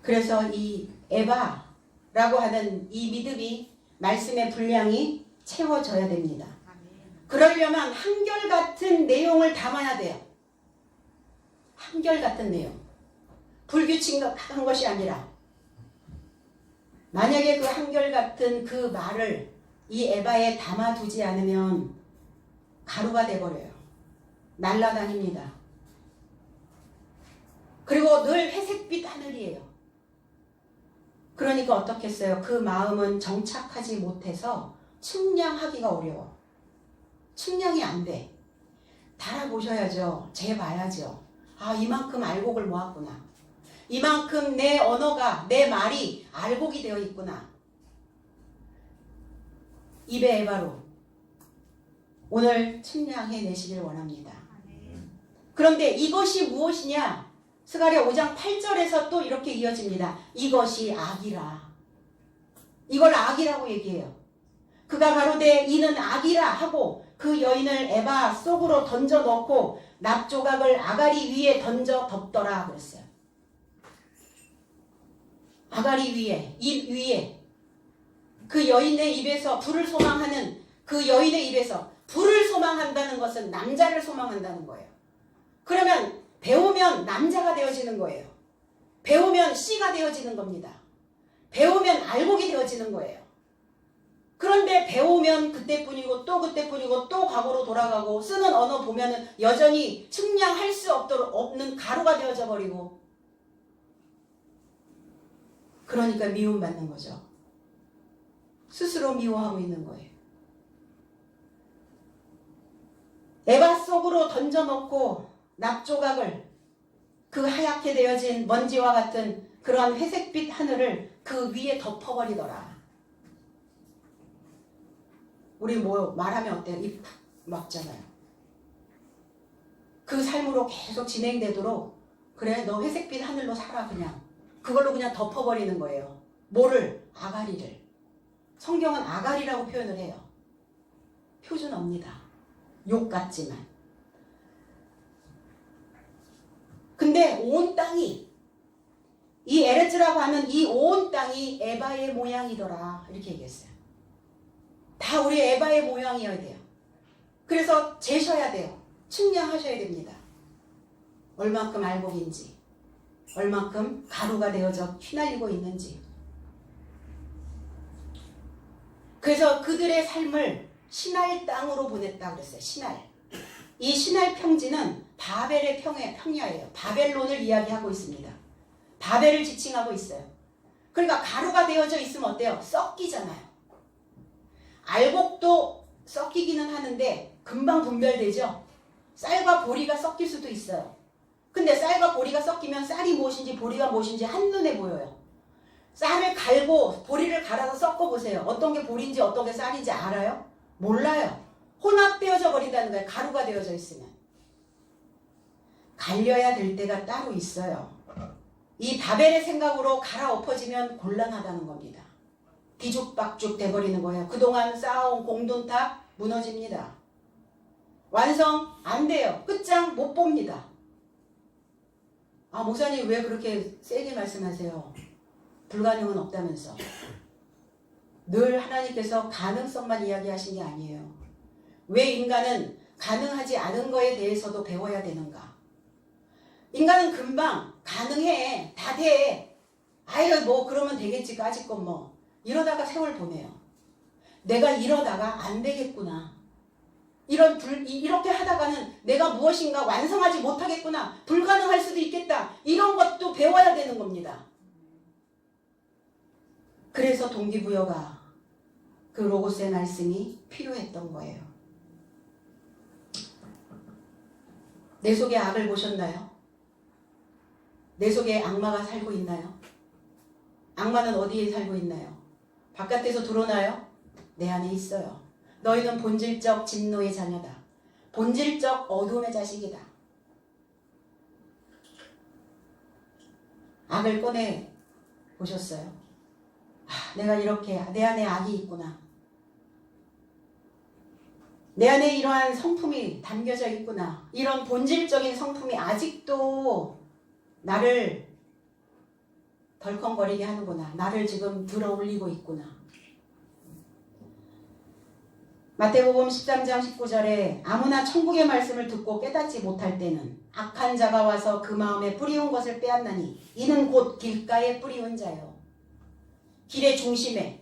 그래서 이 에바라고 하는 이 믿음이, 말씀의 분량이 채워져야 됩니다. 그러려면 한결같은 내용을 담아야 돼요. 한결같은 내용. 불규칙한 것이 아니라 만약에 그 한결같은 그 말을 이 에바에 담아두지 않으면 가루가 돼버려요. 날아다닙니다. 그리고 늘 회색빛 하늘이에요. 그러니까 어떻겠어요? 그 마음은 정착하지 못해서 측량하기가 어려워. 측량이 안 돼. 달아보셔야죠. 재봐야죠. 아, 이만큼 알곡을 모았구나. 이만큼 내 언어가, 내 말이 알곡이 되어 있구나. 입의 에바로 오늘 측량해 내시길 원합니다. 그런데 이것이 무엇이냐? 스가랴 5장 8절에서 또 이렇게 이어집니다. 이것이 악이라. 이걸 악이라고 얘기해요. 그가 가로되 이는 악이라 하고 그 여인을 에바 속으로 던져 넣고 납조각을 아가리 위에 던져 덮더라 그랬어요. 아가리 위에, 입 위에. 그 여인의 입에서 불을 소망하는 그 여인의 입에서 불을 소망한다는 것은 남자를 소망한다는 거예요. 그러면 배우면 남자가 되어지는 거예요. 배우면 씨가 되어지는 겁니다. 배우면 알곡이 되어지는 거예요. 그런데 배우면 그때뿐이고 또 그때뿐이고 또 과거로 돌아가고 쓰는 언어 보면은 여전히 측량할 수 없는 가루가 되어져 버리고 그러니까 미움받는 거죠. 스스로 미워하고 있는 거예요. 에바 속으로 던져놓고 납조각을 그 하얗게 되어진 먼지와 같은 그러한 회색빛 하늘을 그 위에 덮어버리더라. 우리 뭐 말하면 어때요? 입 탁 막잖아요. 그 삶으로 계속 진행되도록 그래 너 회색빛 하늘로 살아 그냥. 그걸로 그냥 덮어버리는 거예요. 뭐를? 아가리를. 성경은 아가리라고 표현을 해요. 표준어입니다. 욕 같지만. 근데 온 땅이 이 에레츠라고 하는 이 온 땅이 에바의 모양이더라 이렇게 얘기했어요. 다 우리 에바의 모양이어야 돼요. 그래서 재셔야 돼요. 측량하셔야 됩니다. 얼만큼 알곡인지 얼만큼 가루가 되어져 휘날리고 있는지. 그래서 그들의 삶을 시날 땅으로 보냈다 그랬어요. 시날. 이 시날 평지는 바벨의 평야예요. 바벨론을 이야기하고 있습니다. 바벨을 지칭하고 있어요. 그러니까 가루가 되어져 있으면 어때요? 썩기잖아요. 알곡도 썩기기는 하는데 금방 분별되죠. 쌀과 보리가 썩길 수도 있어요. 근데 쌀과 보리가 섞이면 쌀이 무엇인지 보리가 무엇인지 한눈에 보여요. 쌀을 갈고 보리를 갈아서 섞어보세요. 어떤 게 보리인지 어떤 게 쌀인지 알아요? 몰라요. 혼합되어져 버린다는 거예요. 가루가 되어져 있으면. 갈려야 될 때가 따로 있어요. 이 바벨의 생각으로 갈아엎어지면 곤란하다는 겁니다. 뒤죽박죽 돼버리는 거예요. 그동안 쌓아온 공돈탑 무너집니다. 완성 안 돼요. 끝장 못 봅니다. 아, 목사님 왜 그렇게 세게 말씀하세요? 불가능은 없다면서. 늘 하나님께서 가능성만 이야기하신 게 아니에요. 왜 인간은 가능하지 않은 거에 대해서도 배워야 되는가? 인간은 금방 가능해, 다 돼. 아유 뭐 그러면 되겠지 까짓건 뭐. 이러다가 세월 보내요. 내가 이러다가 안 되겠구나. 이렇게 하다가는 내가 무엇인가 완성하지 못하겠구나. 불가능할 수도 있겠다. 이런 것도 배워야 되는 겁니다. 그래서 동기부여가 그 로고스의 말씀이 필요했던 거예요. 내 속에 악을 보셨나요? 내 속에 악마가 살고 있나요? 악마는 어디에 살고 있나요? 바깥에서 들어오나요? 내 안에 있어요. 너희는 본질적 진노의 자녀다. 본질적 어둠의 자식이다. 악을 꺼내 보셨어요? 아, 내가 이렇게 내 안에 악이 있구나. 내 안에 이러한 성품이 담겨져 있구나. 이런 본질적인 성품이 아직도 나를 덜컹거리게 하는구나. 나를 지금 들어 올리고 있구나. 마태복음 13장 19절에 아무나 천국의 말씀을 듣고 깨닫지 못할 때는 악한 자가 와서 그 마음에 뿌리운 것을 빼앗나니 이는 곧 길가에 뿌리운 자요. 길의 중심에,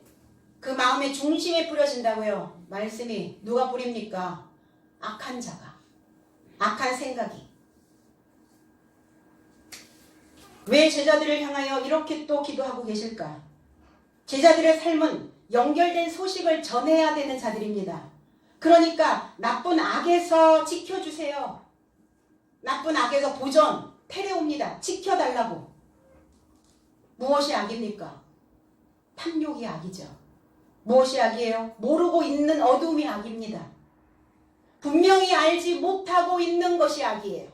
그 마음의 중심에 뿌려진다고요. 말씀이 누가 뿌립니까? 악한 자가, 악한 생각이. 왜 제자들을 향하여 이렇게 또 기도하고 계실까? 제자들의 삶은 연결된 소식을 전해야 되는 자들입니다. 그러니까 나쁜 악에서 지켜주세요. 나쁜 악에서 보전, 테레옵니다. 지켜달라고. 무엇이 악입니까? 탐욕이 악이죠. 무엇이 악이에요? 모르고 있는 어둠이 악입니다. 분명히 알지 못하고 있는 것이 악이에요.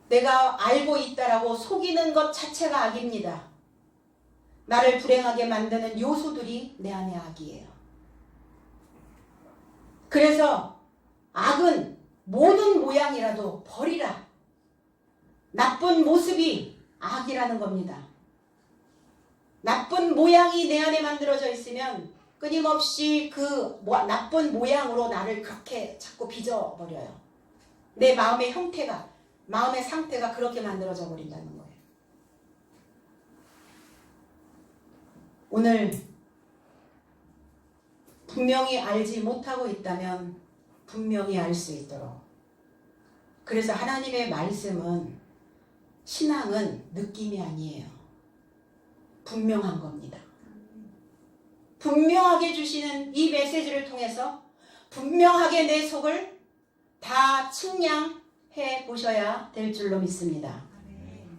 내가 알고 있다라고 속이는 것 자체가 악입니다. 나를 불행하게 만드는 요소들이 내 안에 악이에요. 그래서 악은 모든 모양이라도 버리라. 나쁜 모습이 악이라는 겁니다. 나쁜 모양이 내 안에 만들어져 있으면 끊임없이 그 나쁜 모양으로 나를 그렇게 자꾸 빚어버려요. 내 마음의 형태가, 마음의 상태가 그렇게 만들어져 버린다는 거예요. 오늘 분명히 알지 못하고 있다면 분명히 알 수 있도록. 그래서 하나님의 말씀은, 신앙은 느낌이 아니에요. 분명한 겁니다. 분명하게 주시는 이 메시지를 통해서 분명하게 내 속을 다 측량해 보셔야 될 줄로 믿습니다.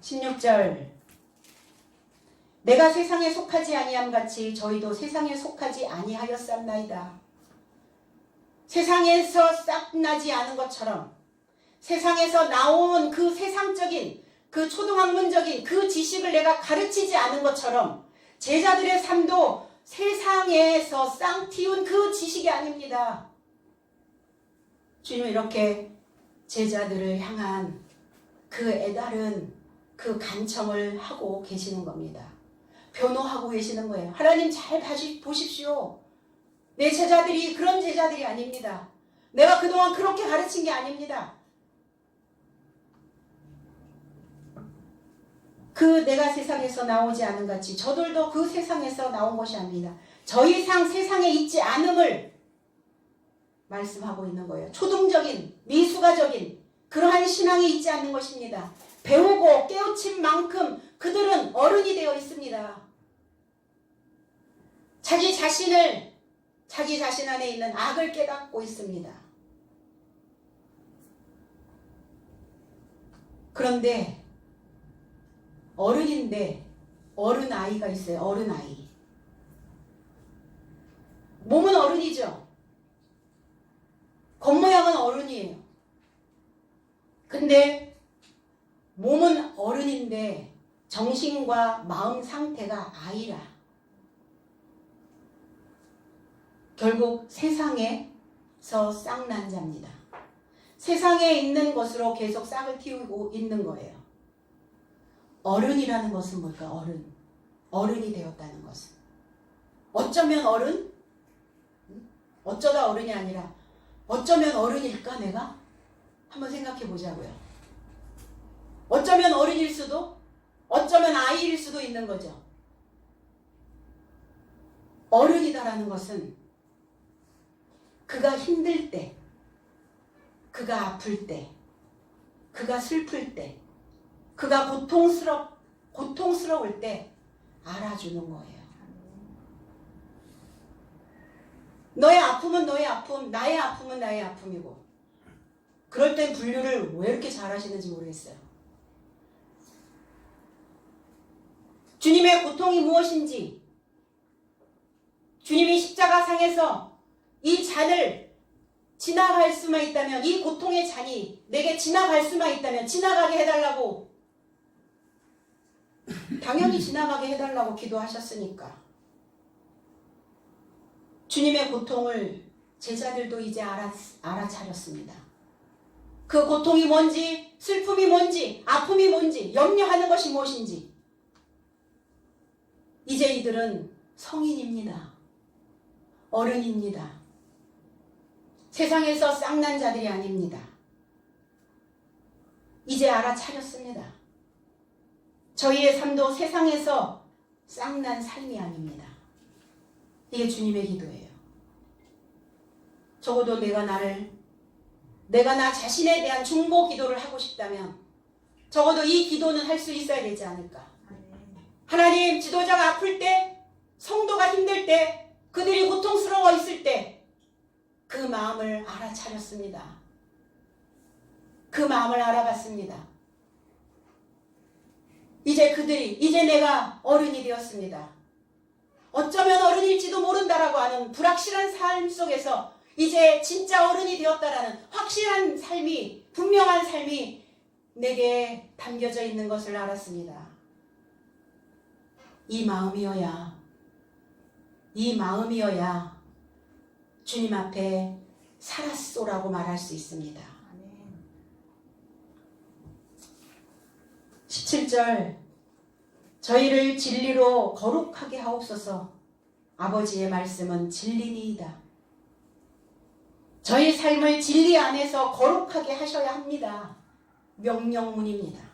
16절, 내가 세상에 속하지 아니함 같이 저희도 세상에 속하지 아니하였사옵나이다. 세상에서 싹나지 않은 것처럼, 세상에서 나온 그 세상적인, 그 초등학문적인 그 지식을 내가 가르치지 않은 것처럼 제자들의 삶도 세상에서 쌍튀운 그 지식이 아닙니다. 주님은 이렇게 제자들을 향한 그 애달은 그 간청을 하고 계시는 겁니다. 변호하고 계시는 거예요. 하나님 잘 보십시오. 내 제자들이 그런 제자들이 아닙니다. 내가 그동안 그렇게 가르친 게 아닙니다. 그 내가 세상에서 나오지 않은 같이 저들도 그 세상에서 나온 것이 아닙니다. 더 이상 세상에 있지 않음을 말씀하고 있는 거예요. 초등적인, 미수가적인 그러한 신앙이 있지 않는 것입니다. 배우고 깨우친 만큼 그들은 어른이 되어 있습니다. 자기 자신 안에 있는 악을 깨닫고 있습니다. 그런데 어른인데 어른아이가 있어요. 어른아이. 몸은 어른이죠. 겉모양은 어른이에요. 근데 몸은 어른인데 정신과 마음 상태가 아이라. 결국 세상에서 싹난 자입니다. 세상에 있는 것으로 계속 싹을 틔우고 있는 거예요. 어른이라는 것은 뭘까? 어른이 되었다는 것은. 어쩌면 어른? 어쩌다 어른이 아니라 어쩌면 어른일까 내가? 한번 생각해 보자고요. 어쩌면 어른일 수도, 어쩌면 아이일 수도 있는 거죠. 어른이다라는 것은 그가 힘들 때, 그가 아플 때, 그가 슬플 때, 그가 고통스러울 때 알아주는 거예요. 너의 아픔은 너의 아픔, 나의 아픔은 나의 아픔이고, 그럴 땐 분류를 왜 이렇게 잘하시는지 모르겠어요. 주님의 고통이 무엇인지, 주님이 십자가상에서 이 잔을 지나갈 수만 있다면, 이 고통의 잔이 내게 지나갈 수만 있다면 지나가게 해달라고, 당연히 지나가게 해달라고 기도하셨으니까. 주님의 고통을 제자들도 이제 알아차렸습니다. 그 고통이 뭔지, 슬픔이 뭔지, 아픔이 뭔지, 염려하는 것이 무엇인지. 이제 이들은 성인입니다. 어른입니다. 세상에서 쌍난 자들이 아닙니다. 이제 알아차렸습니다. 저희의 삶도 세상에서 쌍난 삶이 아닙니다. 이게 주님의 기도예요. 적어도 내가 나 자신에 대한 중보 기도를 하고 싶다면 적어도 이 기도는 할 수 있어야 되지 않을까. 하나님, 지도자가 아플 때, 성도가 힘들 때, 그들이 고통스러워 있을 때 그 마음을 알아차렸습니다. 그 마음을 알아봤습니다. 이제 내가 어른이 되었습니다. 어쩌면 어른일지도 모른다라고 하는 불확실한 삶 속에서 이제 진짜 어른이 되었다라는 확실한 삶이, 분명한 삶이 내게 담겨져 있는 것을 알았습니다. 이 마음이어야 주님 앞에 살았소라고 말할 수 있습니다. 17절, 저희를 진리로 거룩하게 하옵소서. 아버지의 말씀은 진리니이다. 저희 삶을 진리 안에서 거룩하게 하셔야 합니다. 명령문입니다.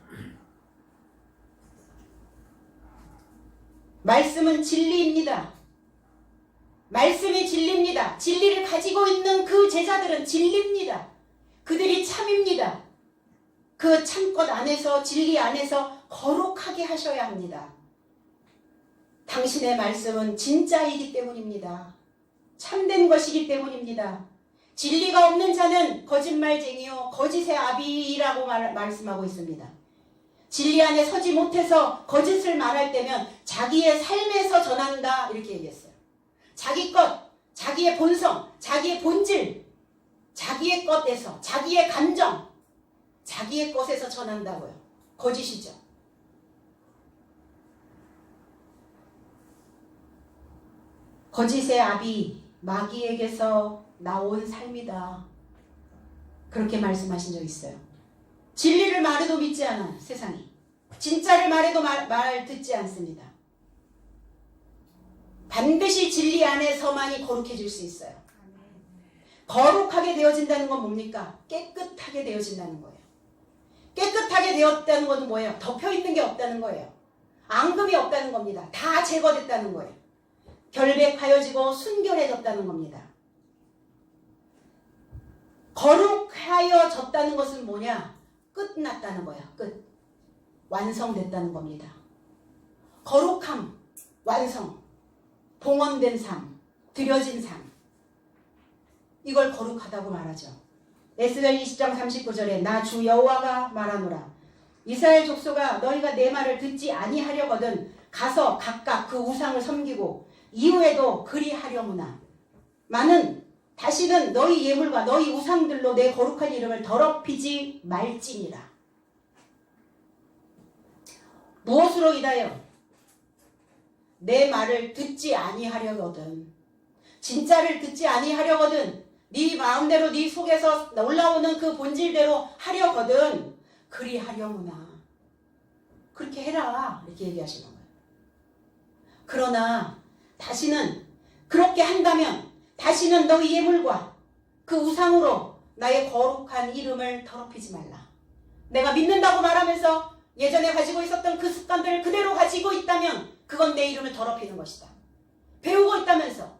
말씀은 진리입니다. 말씀이 진리입니다. 진리를 가지고 있는 그 제자들은 진리입니다. 그들이 참입니다. 그 참것 안에서, 진리 안에서 거룩하게 하셔야 합니다. 당신의 말씀은 진짜이기 때문입니다. 참된 것이기 때문입니다. 진리가 없는 자는 거짓말쟁이요 거짓의 아비라고 말씀하고 있습니다. 진리 안에 서지 못해서 거짓을 말할 때면 자기의 삶에서 전한다 이렇게 얘기했어요. 자기 것, 자기의 본성, 자기의 본질, 자기의 것에서, 자기의 감정, 자기의 것에서 전한다고요. 거짓이죠. 거짓의 아비, 마귀에게서 나온 삶이다. 그렇게 말씀하신 적 있어요. 진리를 말해도 믿지 않아요, 세상이. 진짜를 말해도 말 듣지 않습니다. 반드시 진리 안에서만이 거룩해질 수 있어요. 거룩하게 되어진다는 건 뭡니까? 깨끗하게 되어진다는 거예요. 깨끗하게 되었다는 것은 뭐예요? 덮여있는 게 없다는 거예요. 앙금이 없다는 겁니다. 다 제거됐다는 거예요. 결백하여지고 순결해졌다는 겁니다. 거룩하여졌다는 것은 뭐냐? 끝났다는 거예요. 끝. 완성됐다는 겁니다. 거룩함, 완성, 봉헌된 삶, 드려진 삶. 이걸 거룩하다고 말하죠. 에스겔 20장 39절에 나 주 여호와가 말하노라. 이스라엘 족속아 너희가 내 말을 듣지 아니하려거든 가서 각각 그 우상을 섬기고 이후에도 그리하려무나. 마는 다시는 너희 예물과 너희 우상들로 내 거룩한 이름을 더럽히지 말지니라. 무엇으로 인하여? 내 말을 듣지 아니하려거든. 진짜를 듣지 아니하려거든. 네 마음대로 네 속에서 올라오는 그 본질대로 하려거든. 그리하려무나. 그렇게 해라. 이렇게 얘기하시는 거예요. 그러나 다시는 그렇게 한다면 다시는 너희 예물과 그 우상으로 나의 거룩한 이름을 더럽히지 말라. 내가 믿는다고 말하면서 예전에 가지고 있었던 그 습관들을 그대로 가지고 있다면 그건 내 이름을 더럽히는 것이다. 배우고 있다면서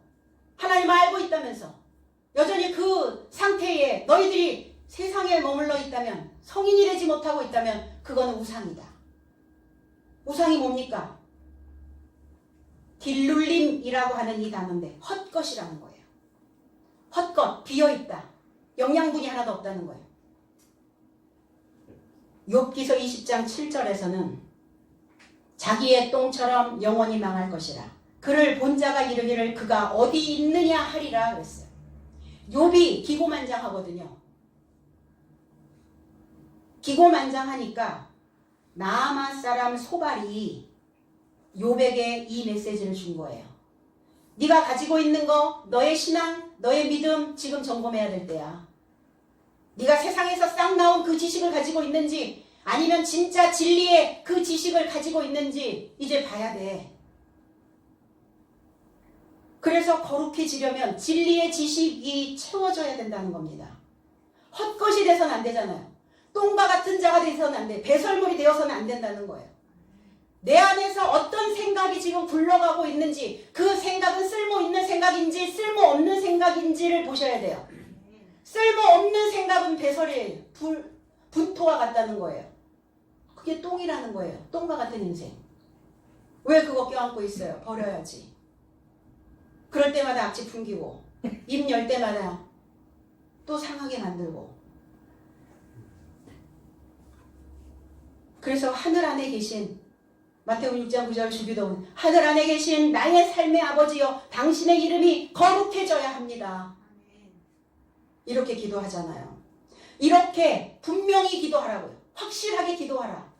하나님을 알고 있다면서 여전히 그 상태에 너희들이 세상에 머물러 있다면 성인이 되지 못하고 있다면 그거는 우상이다. 우상이 뭡니까? 길룰림이라고 하는 이 단어인데 헛것이라는 거예요. 헛것, 비어있다. 영양분이 하나도 없다는 거예요. 욥기서 20장 7절에서는 자기의 똥처럼 영원히 망할 것이라. 그를 본 자가 이르기를 그가 어디 있느냐 하리라 그랬어요. 욥이 기고만장하거든요. 기고만장하니까 나아마 사람 소발이 욥에게 이 메시지를 준 거예요. 네가 가지고 있는 거, 너의 신앙, 너의 믿음 지금 점검해야 될 때야. 네가 세상에서 싹 나온 그 지식을 가지고 있는지 아니면 진짜 진리의 그 지식을 가지고 있는지 이제 봐야 돼. 그래서 거룩해지려면 진리의 지식이 채워져야 된다는 겁니다. 헛것이 돼서는 안 되잖아요. 똥과 같은 자가 돼서는 안 돼. 배설물이 되어서는 안 된다는 거예요. 내 안에서 어떤 생각이 지금 굴러가고 있는지, 그 생각은 쓸모있는 생각인지 쓸모없는 생각인지를 보셔야 돼요. 쓸모없는 생각은 배설이에요. 분토와 같다는 거예요. 그게 똥이라는 거예요. 똥과 같은 인생. 왜 그거 껴안고 있어요? 버려야지. 그럴 때마다 악취 풍기고 입 열 때마다 또 상하게 만들고. 그래서 하늘 안에 계신, 마태복음 6장 9절 주기도문, 하늘 안에 계신 나의 삶의 아버지여 당신의 이름이 거룩해져야 합니다. 이렇게 기도하잖아요. 이렇게 분명히 기도하라고요. 확실하게 기도하라.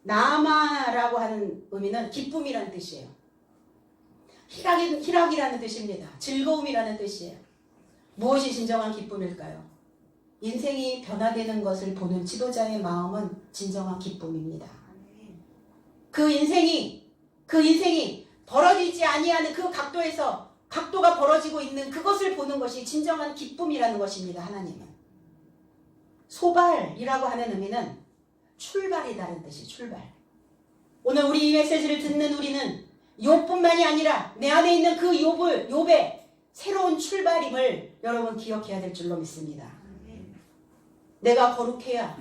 나마라고 하는 의미는 기쁨이라는 뜻이에요. 희락이라는 뜻입니다. 즐거움이라는 뜻이에요. 무엇이 진정한 기쁨일까요? 인생이 변화되는 것을 보는 지도자의 마음은 진정한 기쁨입니다. 그 인생이 벌어지지 아니하는 그 각도에서 각도가 벌어지고 있는 그것을 보는 것이 진정한 기쁨이라는 것입니다. 하나님은. 소발이라고 하는 의미는 출발이라는 뜻이 출발. 오늘 우리 이 메시지를 듣는 우리는 욥뿐만이 아니라 내 안에 있는 그 욥의 새로운 출발임을 여러분 기억해야 될 줄로 믿습니다. 내가 거룩해야.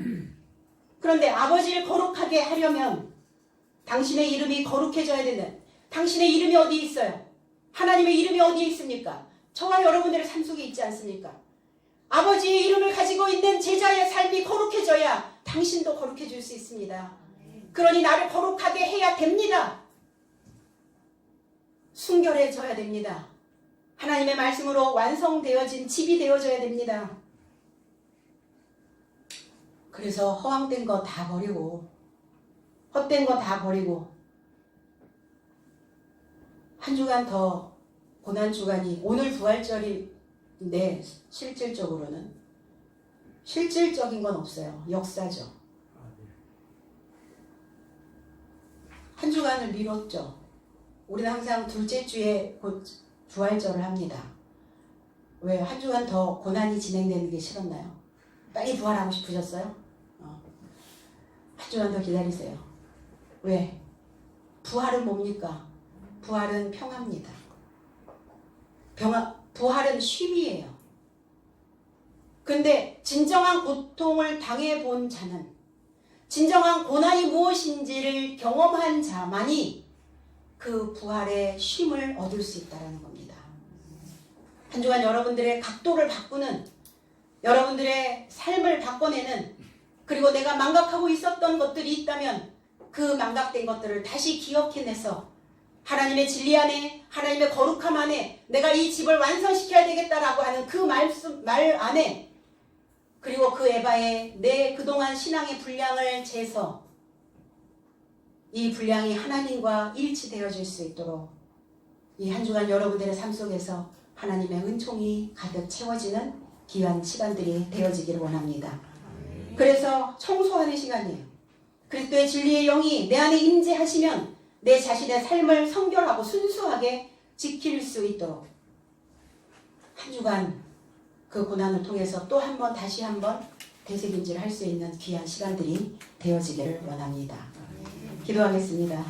그런데 아버지를 거룩하게 하려면 당신의 이름이 거룩해져야 되는, 당신의 이름이 어디에 있어요? 하나님의 이름이 어디에 있습니까? 저와 여러분들의 삶 속에 있지 않습니까? 아버지의 이름을 가지고 있는 제자의 삶이 거룩해져야 당신도 거룩해질 수 있습니다. 그러니 나를 거룩하게 해야 됩니다. 순결해져야 됩니다. 하나님의 말씀으로 완성되어진 집이 되어져야 됩니다. 그래서 허황된 거 다 버리고, 헛된 거 다 버리고, 한 주간 더 고난주간이, 오늘 부활절인데 실질적으로는 실질적인 건 없어요. 역사죠. 한 주간을 미뤘죠. 우리는 항상 둘째 주에 부활절을 합니다. 왜? 한 주간 더 고난이 진행되는 게 싫었나요? 빨리 부활하고 싶으셨어요? 한 주간 더 기다리세요. 왜? 부활은 뭡니까? 부활은 평화입니다. 부활은 쉼이에요. 근데 진정한 고통을 당해본 자는, 진정한 고난이 무엇인지를 경험한 자만이 그 부활의 쉼을 얻을 수 있다는 겁니다. 한 주간 여러분들의 각도를 바꾸는, 여러분들의 삶을 바꿔내는, 그리고 내가 망각하고 있었던 것들이 있다면 그 망각된 것들을 다시 기억해내서 하나님의 진리 안에, 하나님의 거룩함 안에 내가 이 집을 완성시켜야 되겠다라고 하는 그 말 안에, 그리고 그 에바에 내 그동안 신앙의 분량을 재서 이 분량이 하나님과 일치되어질 수 있도록 이 한 주간 여러분들의 삶 속에서 하나님의 은총이 가득 채워지는 귀한 시간들이 되어지기를 원합니다. 그래서 청소하는 시간이에요. 그리스도의 진리의 영이 내 안에 임재하시면 내 자신의 삶을 성결하고 순수하게 지킬 수 있도록 한 주간 그 고난을 통해서 또 한 번, 다시 한 번 되새김질을 할 수 있는 귀한 시간들이 되어지기를 원합니다. 기도하겠습니다.